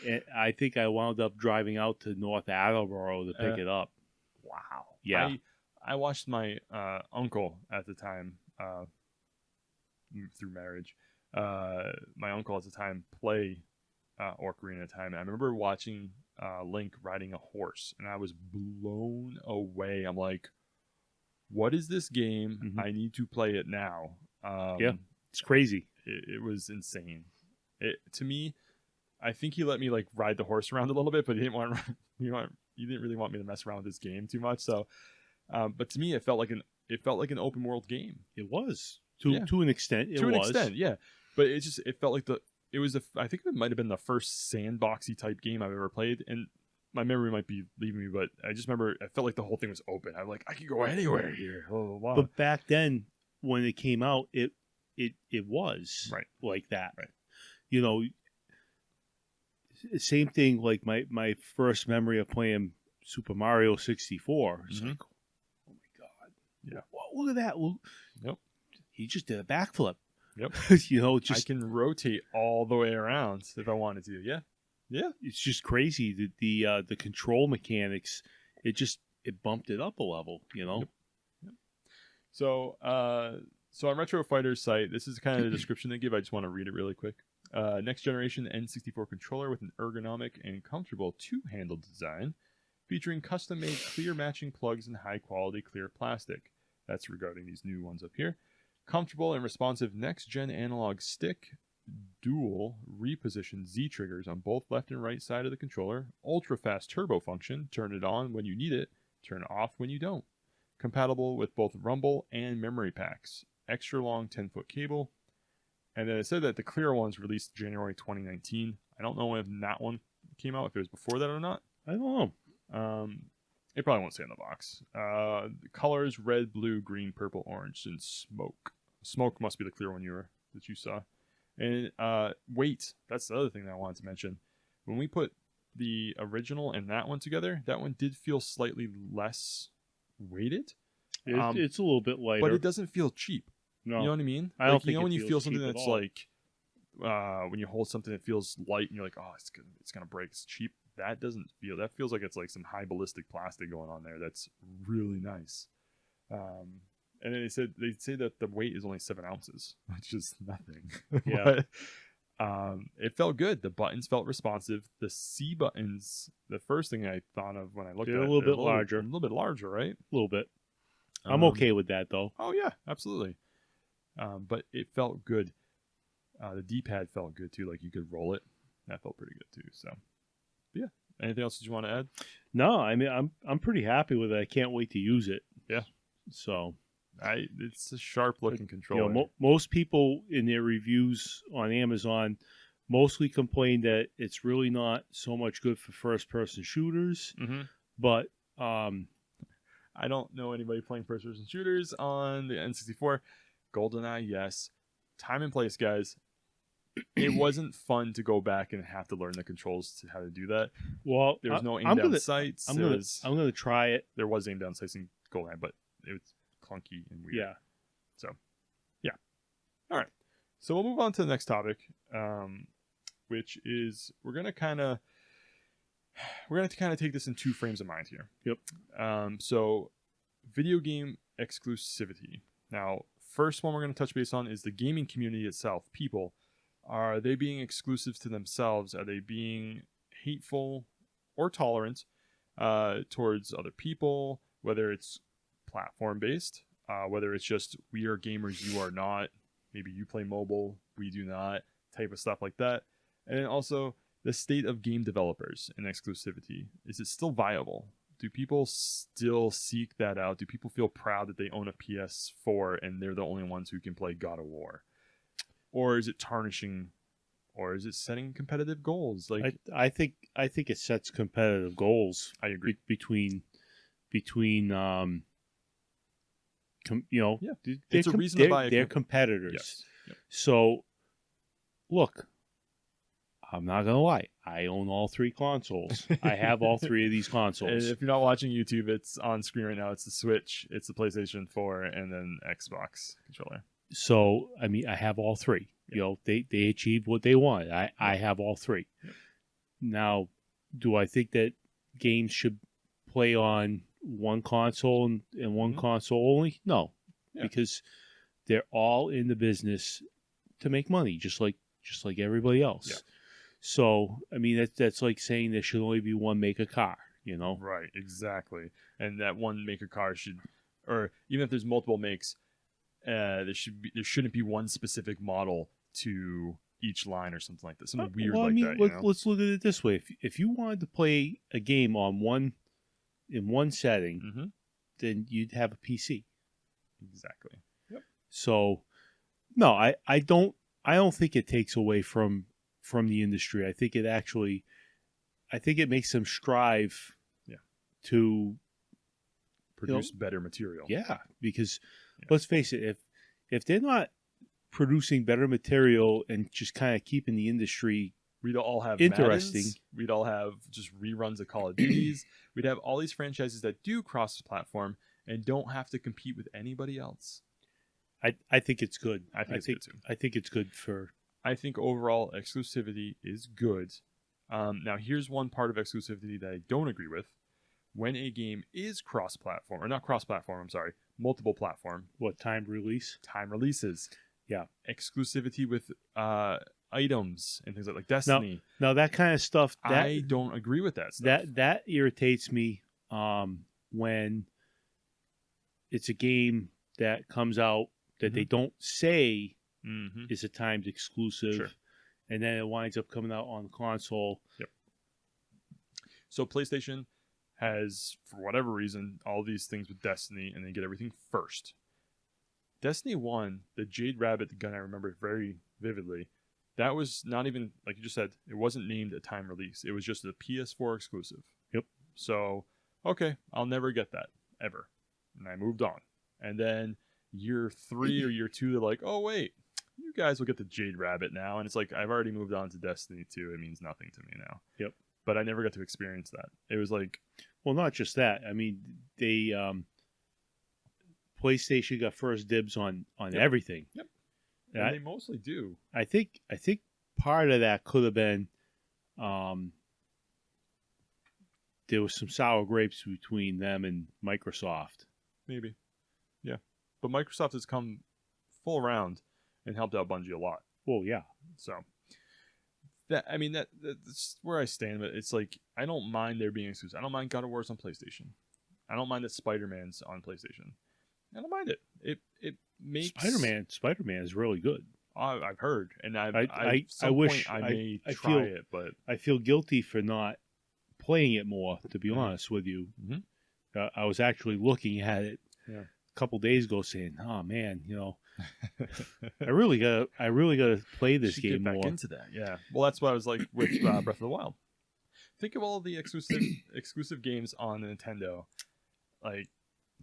And I think I wound up driving out to North Attleboro to pick it up. Wow. Yeah. I watched my uncle at the time, through marriage, my uncle at the time play Ocarina of Time. And I remember watching Link riding a horse, and I was blown away. I'm like, what is this game? Mm-hmm. I need to play it now. Yeah, it's crazy. It was insane. To me, I think he let me like ride the horse around a little bit, but he didn't want you didn't really want me to mess around with this game too much. So, but to me, it felt like an open world game. It was to an extent. An extent, yeah. But it felt like I think it might have been the first sandboxy type game I've ever played, and my memory might be leaving me, but I just remember I felt like the whole thing was open. I'm like, I could go anywhere here. Oh, wow. But back then, when it came out, it was like that. Right. You know, same thing. Like my first memory of playing Super Mario 64. It's like, oh my god! Yeah. Whoa, look at that! Look. Yep. He just did a backflip. Yep. You know, I can rotate all the way around if I wanted to. Yeah. Yeah. It's just crazy. The control mechanics, it bumped it up a level, you know? Yep. So on Retro Fighter's site, this is kind of the description they give. I just want to read it really quick. Next generation N64 controller with an ergonomic and comfortable two-handled design, featuring custom-made clear matching plugs and high-quality clear plastic. That's regarding these new ones up here. Comfortable and responsive next-gen analog stick, dual repositioned Z triggers on both left and right side of the controller, ultra-fast turbo function, turn it on when you need it, turn it off when you don't. Compatible with both rumble and memory packs. Extra long 10-foot cable. And then it said that the clear one's released January 2019. I don't know if that one came out, if it was before that or not. I don't know. It probably won't say in the box. The colors, red, blue, green, purple, orange, and smoke. Smoke must be the clear one that you saw. And weight, that's the other thing that I wanted to mention. When we put the original and that one together, that one did feel slightly less weighted. It's a little bit lighter. But it doesn't feel cheap. No. You know what I mean? I don't think when you feel something that's like, when you hold something that feels light and you're like, oh, it's gonna break, it's cheap. That doesn't feel, that feels like it's like some high ballistic plastic going on there. That's really nice. And then they say that the weight is only 7 ounces, which is nothing. Yeah. But, it felt good. The buttons felt responsive. The C buttons, the first thing I thought of when I looked at it, a little bit larger. A little bit larger, right? A little bit. I'm okay with that, though. Oh, yeah, absolutely. But it felt good. The D-pad felt good, too. Like, you could roll it. That felt pretty good, too. So, but yeah. Anything else that you want to add? No, I mean, I'm pretty happy with it. I can't wait to use it. Yeah. So... it's a sharp-looking controller. You know, most people in their reviews on Amazon mostly complain that it's really not so much good for first-person shooters. Mm-hmm. But I don't know anybody playing first-person shooters on the N64. GoldenEye, yes. Time and place, guys. It wasn't fun to go back and have to learn the controls to how to do that. Well, there was no aim-down sights. I'm gonna try it. There was aim-down sights in GoldenEye, but it was clunky and weird. Yeah. So, yeah. All right. So we'll move on to the next topic, which is we're gonna kind of take this in 2 frames of mind here. Yep. So, video game exclusivity. Now, first one we're going to touch base on is the gaming community itself. People, are they being exclusive to themselves? Are they being hateful or tolerant? towards other people, whether it's platform based, whether it's just we are gamers, you are not. Maybe you play mobile, we do not. Type of stuff like that. And then also the state of game developers and exclusivity. Is it still viable? Do people still seek that out? Do people feel proud that they own a PS4 and they're the only ones who can play God of War? Or is it tarnishing, or is it setting competitive goals? Like I think it sets competitive goals. I agree. Between it's a reason to buy. They're competitors. Yes. Yep. So, look, I'm not gonna lie. I own all 3 consoles. I have all 3 of these consoles. And if you're not watching YouTube, it's on screen right now. It's the Switch, it's the PlayStation 4, and then Xbox controller. So, I mean, I have all 3. Yep. They achieved what they wanted. I have all 3. Yep. Now, do I think that games should play on one console and one console only? No, because they're all in the business to make money, just like everybody else. Yeah. So, I mean, that's like saying there should only be one maker car, Right, exactly. And that one maker car should, or even if there's multiple makes, there shouldn't be one specific model to each line or something like that. Something weird that. Let's look at it this way. If you wanted to play a game in one setting, then you'd have a PC. Exactly. Yep. So, no, I don't think it takes away from the industry. I think it makes them strive to produce better material. Yeah, because let's face it, if they're not producing better material and just kind of keeping the industry we'd all have interesting. Maddens, we'd all have just reruns of Call of Duties. We'd have all these franchises that do cross-platform and don't have to compete with anybody else. I think it's good. I think it's good too. I think it's good for... I think overall exclusivity is good. Now, here's one part of exclusivity that I don't agree with. When a game is cross-platform, or not cross-platform, I'm sorry, multiple platform. What, timed release? Time releases. Yeah. Exclusivity with items and things like Destiny. Now that kind of stuff, I don't agree with that stuff. That irritates me when it's a game that comes out that they don't say is a timed exclusive, and then it winds up coming out on console. Yep. So PlayStation has, for whatever reason, all these things with Destiny, and they get everything first. Destiny 1, the Jade Rabbit, the gun I remember very vividly, that was not even, like you just said, it wasn't named a time release. It was just a PS4 exclusive. Yep. So, okay, I'll never get that, ever. And I moved on. And then year 3 or year 2, they're like, oh, wait, you guys will get the Jade Rabbit now. And it's like, I've already moved on to Destiny 2. It means nothing to me now. Yep. But I never got to experience that. It was like... Well, not just that. I mean, they... PlayStation got first dibs on everything. Yep. And they mostly do. I think part of that could have been there was some sour grapes between them and Microsoft. Maybe. Yeah. But Microsoft has come full around and helped out Bungie a lot. Well, yeah. So that's where I stand. But it's like, I don't mind there being exclusive. I don't mind God of War's on PlayStation. I don't mind that Spider-Man's on PlayStation. I don't mind it. It makes Spider-Man is really good. I've heard, and I wish I may try it, but I feel guilty for not playing it more. To be honest with you, I was actually looking at it a couple days ago, saying, "Oh man, I really gotta play this game get back more." Into that, yeah. Well, that's what I was like with Breath of the Wild. Think of all the exclusive games on Nintendo, like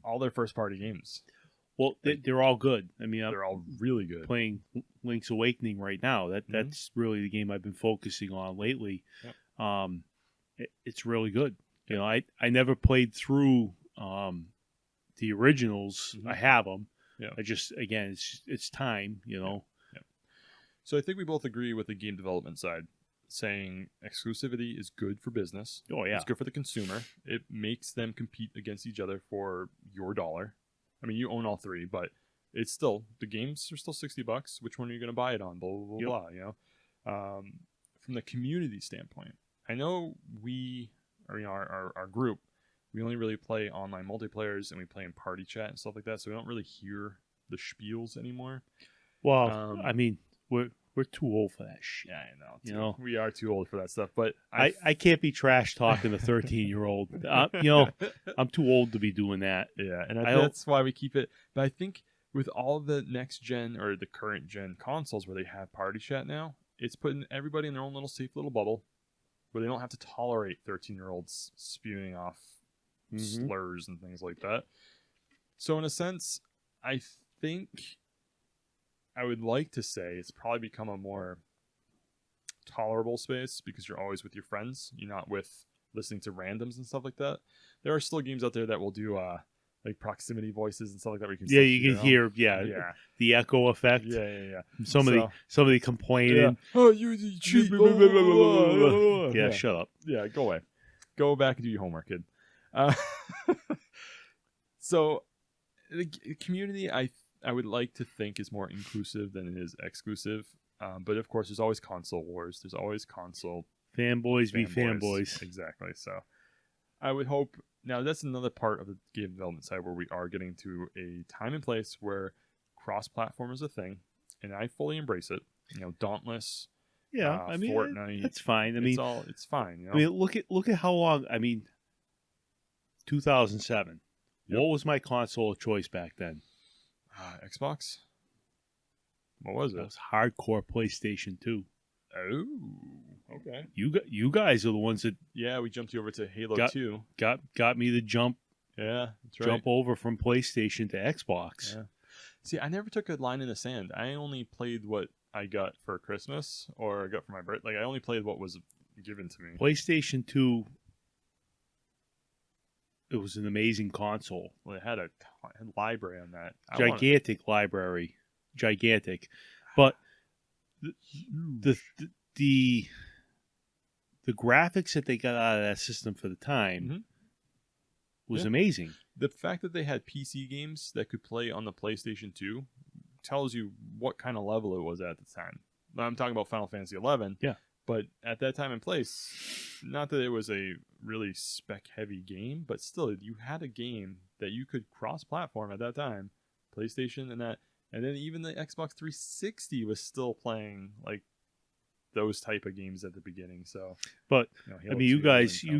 all their first-party games. Well, they're all good. I mean, they're all really good. Playing Link's Awakening right now. That's really the game I've been focusing on lately. Yep. It's really good. I never played through the originals. I have them. Yeah. I just, again, it's time. Yeah. So I think we both agree with the game development side, saying exclusivity is good for business. Oh yeah, it's good for the consumer. It makes them compete against each other for your dollar. I mean, you own all three, but it's still, the games are still $60. Which one are you going to buy it on? Blah, blah, blah, blah, From the community standpoint, I know our group, we only really play online multiplayers and we play in party chat and stuff like that. So we don't really hear the spiels anymore. Well, I mean, we're too old for that shit. Yeah, I know. You know, we are too old for that stuff. But I can't be trash talking a 13-year-old. You know, I'm too old to be doing that. Yeah, and that's why we keep it. But I think with all the next gen or the current gen consoles where they have party chat now, it's putting everybody in their own little safe little bubble where they don't have to tolerate 13-year-olds spewing off slurs and things like that. So in a sense, I think I would like to say it's probably become a more tolerable space because you're always with your friends. You're not with listening to randoms and stuff like that. There are still games out there that will do like proximity voices and stuff like that. Where you can hear the echo effect. Yeah. Somebody complaining. Yeah. Oh, you cheat. Yeah, shut up. Yeah, go away. Go back and do your homework, kid. So the community, I would like to think is more inclusive than it is exclusive. But of course, there's always console wars. There's always console fanboys be fanboys. Exactly. So I would hope. Now, that's another part of the game development side where we are getting to a time and place where cross-platform is a thing, and I fully embrace it. You know, Dauntless. Yeah, I mean, Fortnite. That's fine. I mean, it's fine. You know? I mean, look at how long. I mean, 2007. Yep. What was my console of choice back then? Xbox. What was it? It was hardcore PlayStation 2. Oh, okay. You guys are the ones that we jumped you over to Halo 2. Got me to jump. Yeah, that's right. Jump over from PlayStation to Xbox. Yeah. See, I never took a line in the sand. I only played what I got for Christmas or I got for my birthday. Like I only played what was given to me. PlayStation 2. It was an amazing console. Well, it had a library on that. Gigantic library. Gigantic. But the graphics that they got out of that system for the time was amazing. The fact that they had PC games that could play on the PlayStation 2 tells you what kind of level it was at the time. I'm talking about Final Fantasy 11. Yeah. But at that time and place, not that it was a really spec-heavy game, but still, you had a game that you could cross-platform at that time, PlayStation and that, and then even the Xbox 360 was still playing like those type of games at the beginning. So, but I mean, you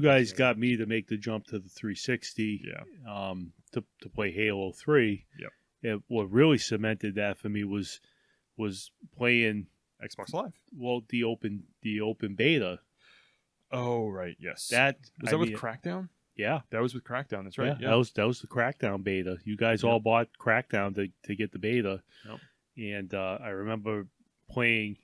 guys got me to make the jump to the 360, to play Halo 3. Yeah. What really cemented that for me was playing Xbox Live. Well, the open beta. Oh right, yes. Was that with Crackdown? Yeah, that was with Crackdown. That's right. Yeah. That was the Crackdown beta. You guys all bought Crackdown to get the beta. Yep. And I remember playing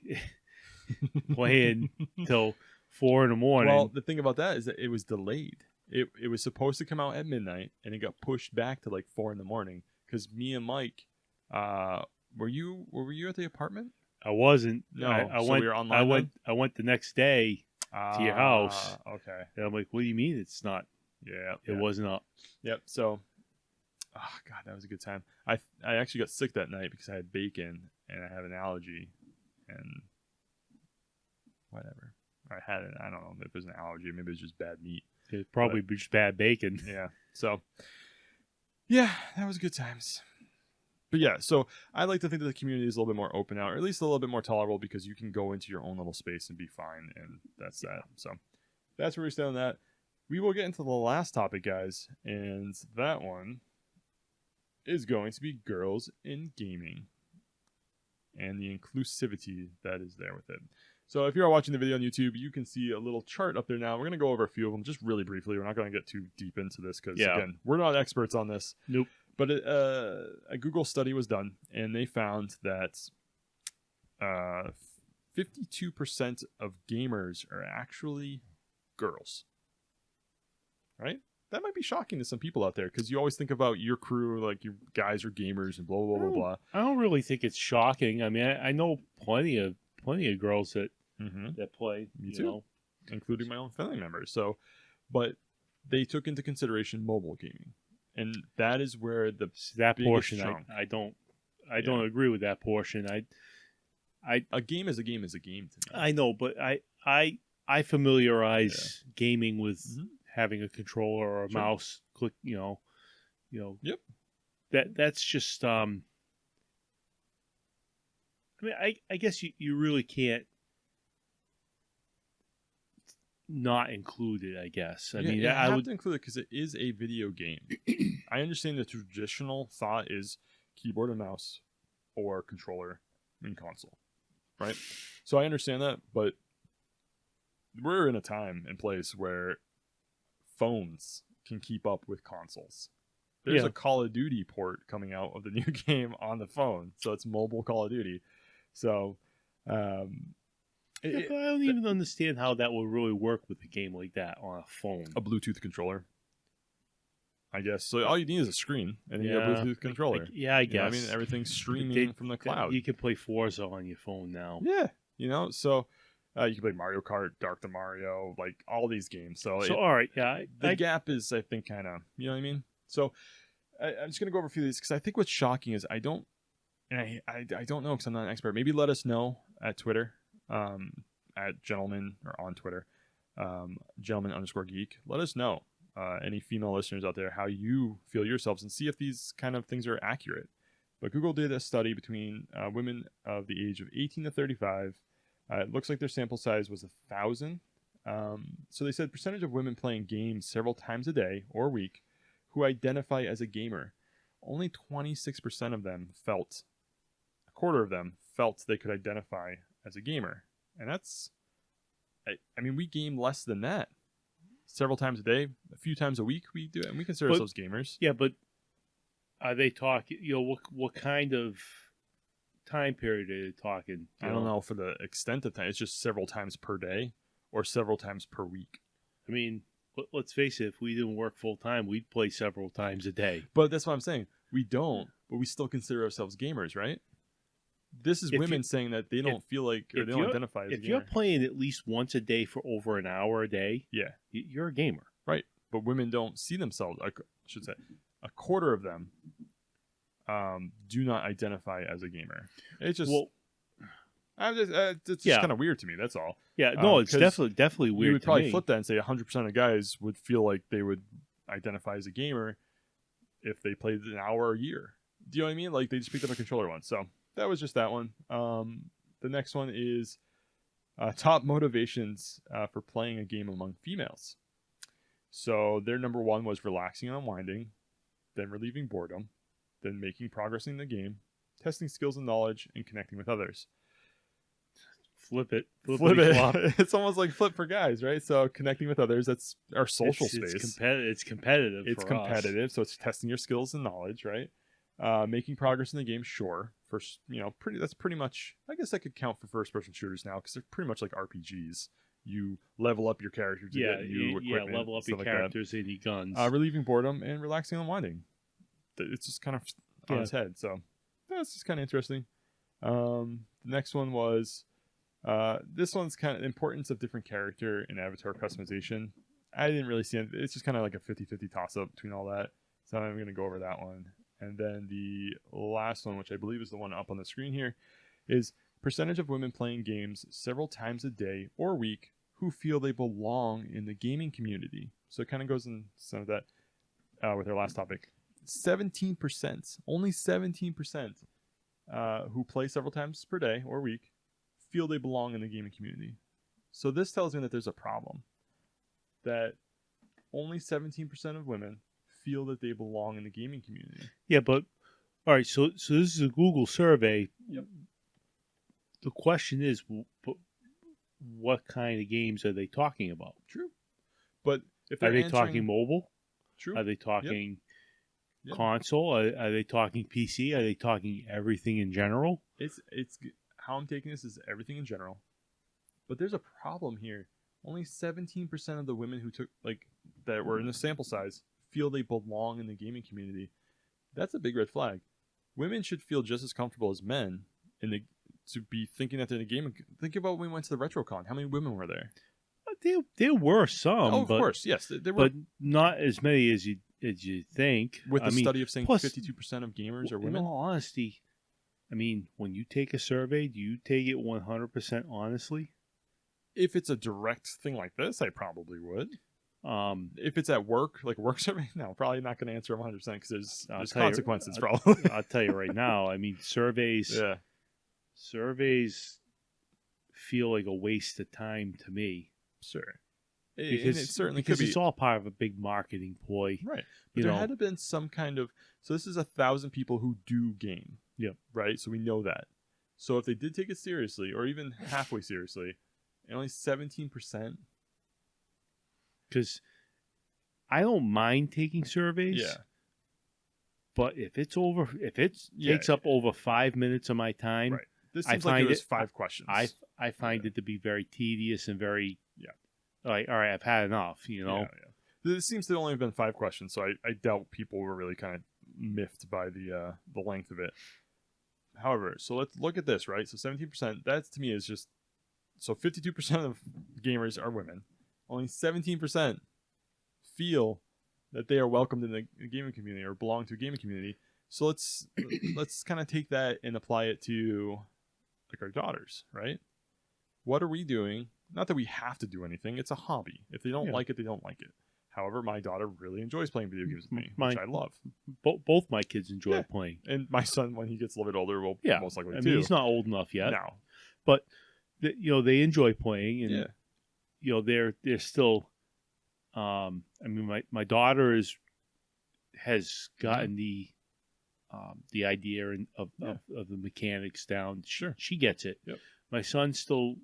till 4 a.m. Well, the thing about that is that it was delayed. It was supposed to come out at midnight, and it got pushed back to like 4 a.m. because me and Mike, were you at the apartment? I wasn't. No, I so went. we were online. I went the next day to your house. Okay. And I'm like, what do you mean it's not? Yeah. It wasn't up. Yep. So, God, that was a good time. I actually got sick that night because I had bacon and I have an allergy, and whatever. I had it. I don't know if it was an allergy. Maybe it was just bad meat. It's probably just bad bacon. Yeah. So, yeah, that was good times. But yeah, so I like to think that the community is a little bit more open now, or at least a little bit more tolerable, because you can go into your own little space and be fine, and that's that. So that's where we stand on that. We will get into the last topic, guys, and that one is going to be girls in gaming and the inclusivity that is there with it. So if you're watching the video on YouTube, you can see a little chart up there now. We're going to go over a few of them just really briefly. We're not going to get too deep into this because, again, we're not experts on this. Nope. But a Google study was done, and they found that 52% of gamers are actually girls. Right? That might be shocking to some people out there, because you always think about your crew, like your guys are gamers and blah, blah, blah, blah. I don't really think it's shocking. I mean, I know plenty of girls that play. Me too. Know. Including my own family members. So, but they took into consideration mobile gaming. And that is where that portion I don't agree with that portion. A game is a game is a game to me. I know, but I familiarize gaming with having a controller or a Sure. mouse click, Yep. That's just I mean, I guess you really can't not include it, I guess. I mean, you I have would to include it because it is a video game. I understand the traditional thought is keyboard and mouse or controller and console, right? So I understand that, but we're in a time and place where phones can keep up with consoles. There's Yeah. a Call of Duty port coming out of the new game on the phone, so it's mobile Call of Duty. So but I don't even understand how that would really work with a game like that on a phone. a Bluetooth controller, I guess. So all you need is a screen and you have a Yeah. Bluetooth controller. I You know guess. what I mean, everything's streaming They- from the cloud. You can play Forza on your phone now. Yeah, so you can play Mario Kart, Dark to Mario, like all these games. So, All right, yeah. the gap is, I think, kind of, you know what I mean? So I'm just going to go over a few of these because I think what's shocking is I don't know because I'm not an expert. Maybe let us know at Twitter, at Gentlemen, or on Twitter, Gentlemen_Geek. Let us know, any female listeners out there, how you feel yourselves and see if these kind of things are accurate. But Google did a study between women of the age of 18 to 35. It looks like their sample size was 1,000. So they said percentage of women playing games several times a day or week who identify as a gamer. Only 26% of them felt, a quarter of them felt they could identify as a gamer. And that's, I mean, we game less than that. Several times a day, a few times a week we do it, and we consider ourselves gamers. Yeah, but are they talking, what kind of time period are they talking? I don't know for the extent of time. It's just several times per day or several times per week. I mean, let's face it, if we didn't work full time, we'd play several times a day. But that's what I'm saying. We don't, but we still consider ourselves gamers, right? This is If women you- saying that they don't feel like, or if they don't you're- identify as a If gamer. you're playing at least once a day for over an hour a day, Yeah, you're a gamer. right. But women don't see themselves, I should say, a quarter of them do not identify as a gamer. It's just, it's just kind of weird to me. That's all. Yeah, no, it's 'cause definitely weird. You would to probably me. flip that and say 100% of guys would feel like they would identify as a gamer if they played an hour a year. Do you know what I mean? Like they just picked up a controller once. So that was just that one. The next one is top motivations for playing a game among females. So their number one was relaxing and unwinding, then relieving boredom, then making progress in the game, testing skills and knowledge, and connecting with others. Flip it. Flip it. It's almost like flip for guys, right? So connecting with others, that's our social space. It's competitive. It's for us. competitive, so it's testing your skills and knowledge, right? Making progress in the game, sure. First, that's pretty much. I guess that could count for first-person shooters now because they're pretty much like RPGs. You level up your character to get new equipment. level up stuff your like characters and your guns. relieving boredom and relaxing and unwinding. It's just kind of on its head. So that's just kind of interesting. The next one was this one's kind of importance of different character and avatar customization. I didn't really see it. It's just kind of like a 50-50 toss-up between all that. So I'm going to go over that one. And then the last one, which I believe is the one up on the screen here, is percentage of women playing games several times a day or week who feel they belong in the gaming community. So it kind of goes in some of that with our last topic. 17%, only 17% who play several times per day or week feel they belong in the gaming community. So this tells me that there's a problem. That only 17% of women feel that they belong in the gaming community. Yeah, but all right. So this is a Google survey. Yep. The question is, what kind of games are they talking about? True. But if Are they're they talking mobile? True. Are they talking Yep. console? Are they talking PC? Are they talking everything in general? It's how I'm taking this is everything in general. But there's a problem here. Only 17% of the women who took that were in the sample size feel they belong in the gaming community. That's a big red flag. Women should feel just as comfortable as men to be thinking that they're in the gaming. Think about when we went to the RetroCon. How many women were there? There were some, Of course, yes, there were. but not as many as you think. With the study of saying plus, 52% of gamers are women. In all honesty, I mean, when you take a survey, do you take it 100% honestly? If it's a direct thing like this, I probably would. If it's at work, like work survey, no, probably not going to answer 100% because there's tell you- consequences. Probably. I'll tell you right now. I mean, surveys feel like a waste of time to me. Sure. Because And it certainly because could be. it's all part of a big marketing ploy. Right. But You there know. had to have been some kind of. So this is 1,000 people who do game. Yep. Right. So we know that. So if they did take it seriously, or even halfway seriously, and only 17%. Because I don't mind taking surveys. Yeah. But if it takes up over 5 minutes of my time, Right. This I seems like find it was it- 5 questions. I find it to be very tedious and very Yeah. like, all right, I've had enough. You know. Yeah. This seems to only have been 5 questions, so I doubt people were really kind of miffed by the length of it. However, so let's look at this, right? So 17%, that to me is just, so 52% of gamers are women. Only 17% feel that they are welcomed in the gaming community or belong to a gaming community. So let's kind of take that and apply it to like our daughters, right? What are we doing? Not that we have to do anything. It's a hobby. If they don't like it, they don't like it. However, my daughter really enjoys playing video games with me, which I love. Both my kids enjoy playing. And my son, when he gets a little bit older, will most likely I too. mean, he's not old enough yet. No. But they enjoy playing, and they're still. I mean, my daughter has gotten the idea of the mechanics down. Sure, she gets it. Yep. My son still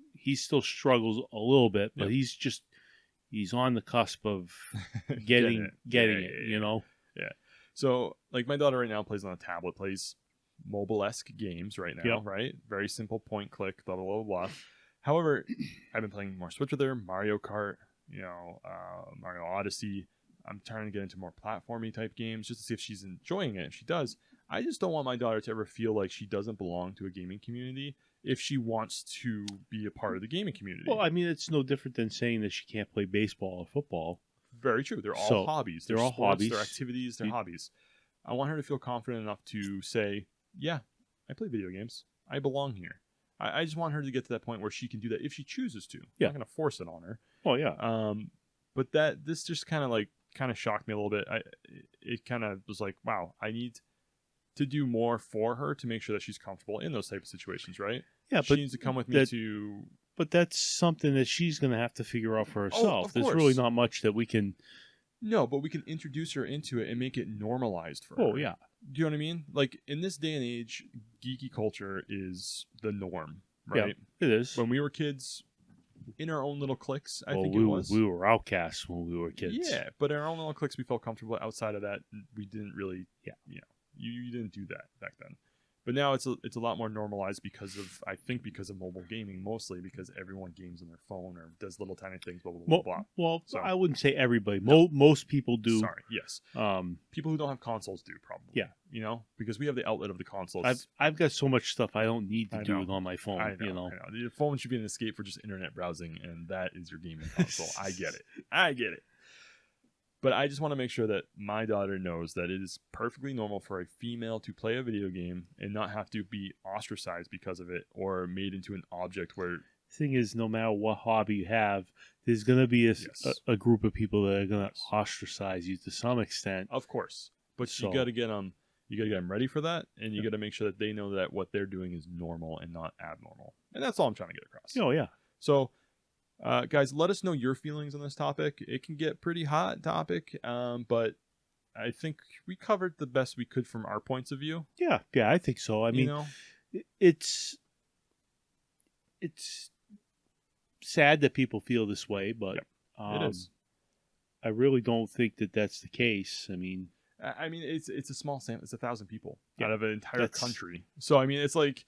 struggles a little bit, but he's on the cusp of getting it. You know. Yeah. So like my daughter right now plays on a tablet, plays mobile-esque games right now, right? Very simple point click, blah blah blah blah. However, I've been playing more Switch with her, Mario Kart, Mario Odyssey. I'm trying to get into more platformy type games just to see if she's enjoying it. If she does, I just don't want my daughter to ever feel like she doesn't belong to a gaming community if she wants to be a part of the gaming community. Well, I mean, it's no different than saying that she can't play baseball or football. Very true. They're all hobbies. They're all sports, hobbies. They're activities. They're hobbies. I want her to feel confident enough to say, yeah, I play video games. I belong here. I just want her to get to that point where she can do that if she chooses to. Yeah. I'm not going to force it on her. Oh, yeah. But this just kind of shocked me a little bit. It kind of was like, wow, I need to do more for her to make sure that she's comfortable in those type of situations, right? Yeah, she needs to come with me to. But that's something that she's going to have to figure out for herself. There's really not much that we can. No, but we can introduce her into it and make it normalized for her. Oh, yeah. Do you know what I mean? Like, in this day and age, geeky culture is the norm, right? Yeah, it is. When we were kids, in our own little cliques, I think we it was. We were outcasts when we were kids. Yeah, but in our own little cliques, we felt comfortable. Outside of that, we didn't really, you didn't do that back then. But now it's a lot more normalized because of mobile gaming, mostly because everyone games on their phone or does little tiny things, blah, blah, blah, blah. Well, So, I wouldn't say everybody. Most people do. Sorry, yes. People who don't have consoles do, probably. Yeah. Because we have the outlet of the consoles. I've got so much stuff I don't need to do it on my phone. I know. Your phone should be an escape for just internet browsing, and that is your gaming console. I get it. But I just want to make sure that my daughter knows that it is perfectly normal for a female to play a video game and not have to be ostracized because of it or made into an object where... Thing is, no matter what hobby you have, there's going to be a group of people that are going to ostracize you to some extent. Of course. But you got to get them ready for that, and you got to make sure that they know that what they're doing is normal and not abnormal. And that's all I'm trying to get across. Oh, yeah. So... guys, let us know your feelings on this topic. It can get pretty hot topic, but I think we covered the best we could from our points of view. Yeah, I think so. I mean, it's sad that people feel this way, but it is. I really don't think that that's the case. I mean, it's a small sample. It's 1,000 people out of an entire country. So I mean, it's like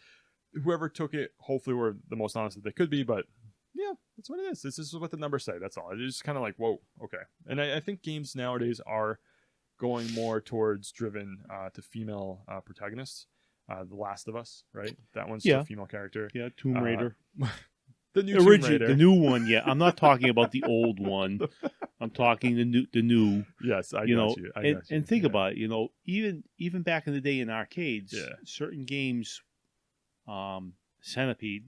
whoever took it, hopefully, were the most honest that they could be, but. Yeah, that's what it is. This is what the numbers say. That's all. It's just kind of like, whoa, okay. And I think games nowadays are going more towards driven to female protagonists. The Last of Us, right? That one's a female character. Yeah, Tomb Raider. The new Tomb Raider. The new one, yeah. I'm not talking about the old one. I'm talking the new. Yes, I got you. And think about it. Even back in the day in arcades, certain games, Centipede,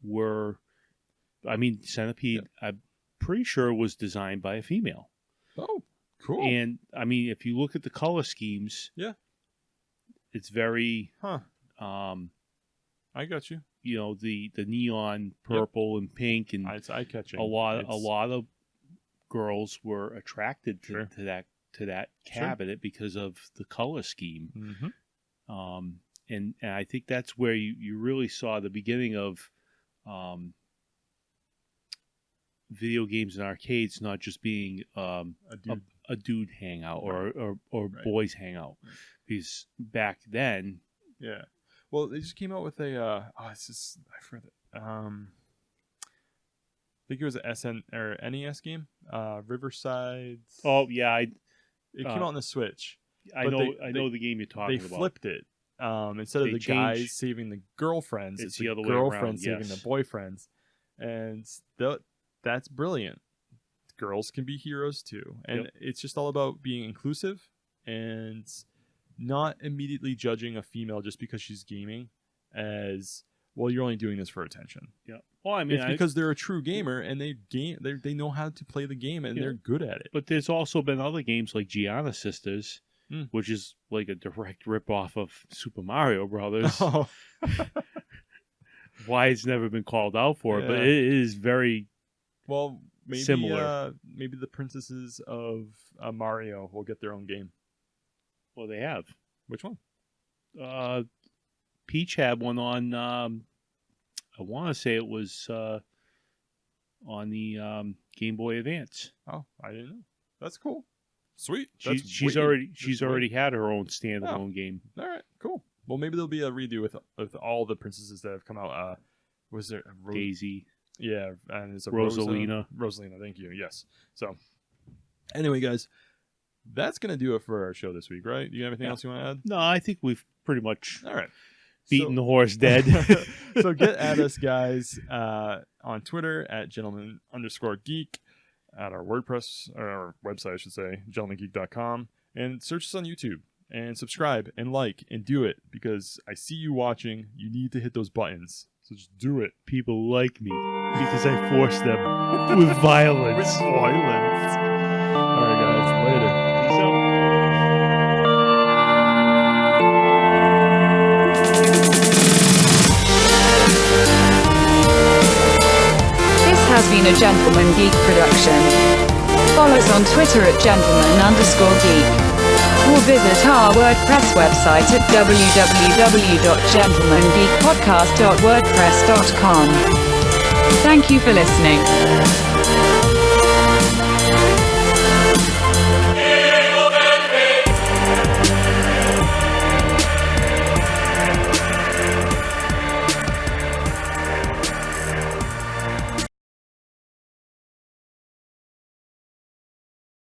were, Centipede, I'm pretty sure it was designed by a female. Oh, cool. And I mean, if you look at the color schemes, Yeah. it's very, I got you. you know, the neon purple and pink, and It's eye catching. a lot of girls were attracted to, Sure. to that cabinet because of the color scheme. Mm-hmm. And I think that's where you really saw the beginning of video games and arcades not just being a dude hangout or Right. boys hangout. Right. Because back then, Yeah. Well, they just came out with a. It's just I forgot it. I think it was an SN or NES game. Riverside. oh yeah, It came out on the Switch. I But know they- know the game you're talking They about. flipped it. Instead of They the guys changed- saving the girlfriends, It's it's the the other way around, girlfriends saving yes. the boyfriends, and that's brilliant. Girls can be heroes too, and Yep. it's just all about being inclusive and not immediately judging a female just because she's gaming as well. You're only doing this for attention. Yeah. Well, I mean, It's because they're a true gamer and they know how to play the game and Yeah. they're good at it. but there's also been other games like Gianna Sisters, which is like a direct ripoff of Super Mario Brothers. Oh. Why it's never been called out for it, but Yeah. it is very Well, maybe Similar. Maybe the princesses of Mario will get their own game. well. They have Which one? Peach had one on. I want to say it was on the Game Boy Advance. Oh, I didn't know. That's cool. Sweet. She's already had her own standalone game. All right. Cool. Well, maybe there'll be a redo with all the princesses that have come out. Was there a Daisy. Yeah, and it's a Rosalina. Rosalina, thank you. Yes. So, anyway, guys, that's gonna do it for our show this week, right? You have anything else you want to add? No, I think we've pretty much All right. beaten the horse dead. So get at us, guys, on Twitter at gentlemen_geek, at our WordPress, or our website, I should say, gentlemengeek.com, and search us on YouTube, and subscribe, and like, and do it, because I see you watching. You need to hit those buttons, so just do it. People like me because I force them with violence. With violence. All right, guys, later. Peace out. This has been a Gentlemen Geek production. Follow us on Twitter at gentlemen_geek. Or visit our WordPress website at www.gentlemengeekpodcast.wordpress.com. Thank you for listening.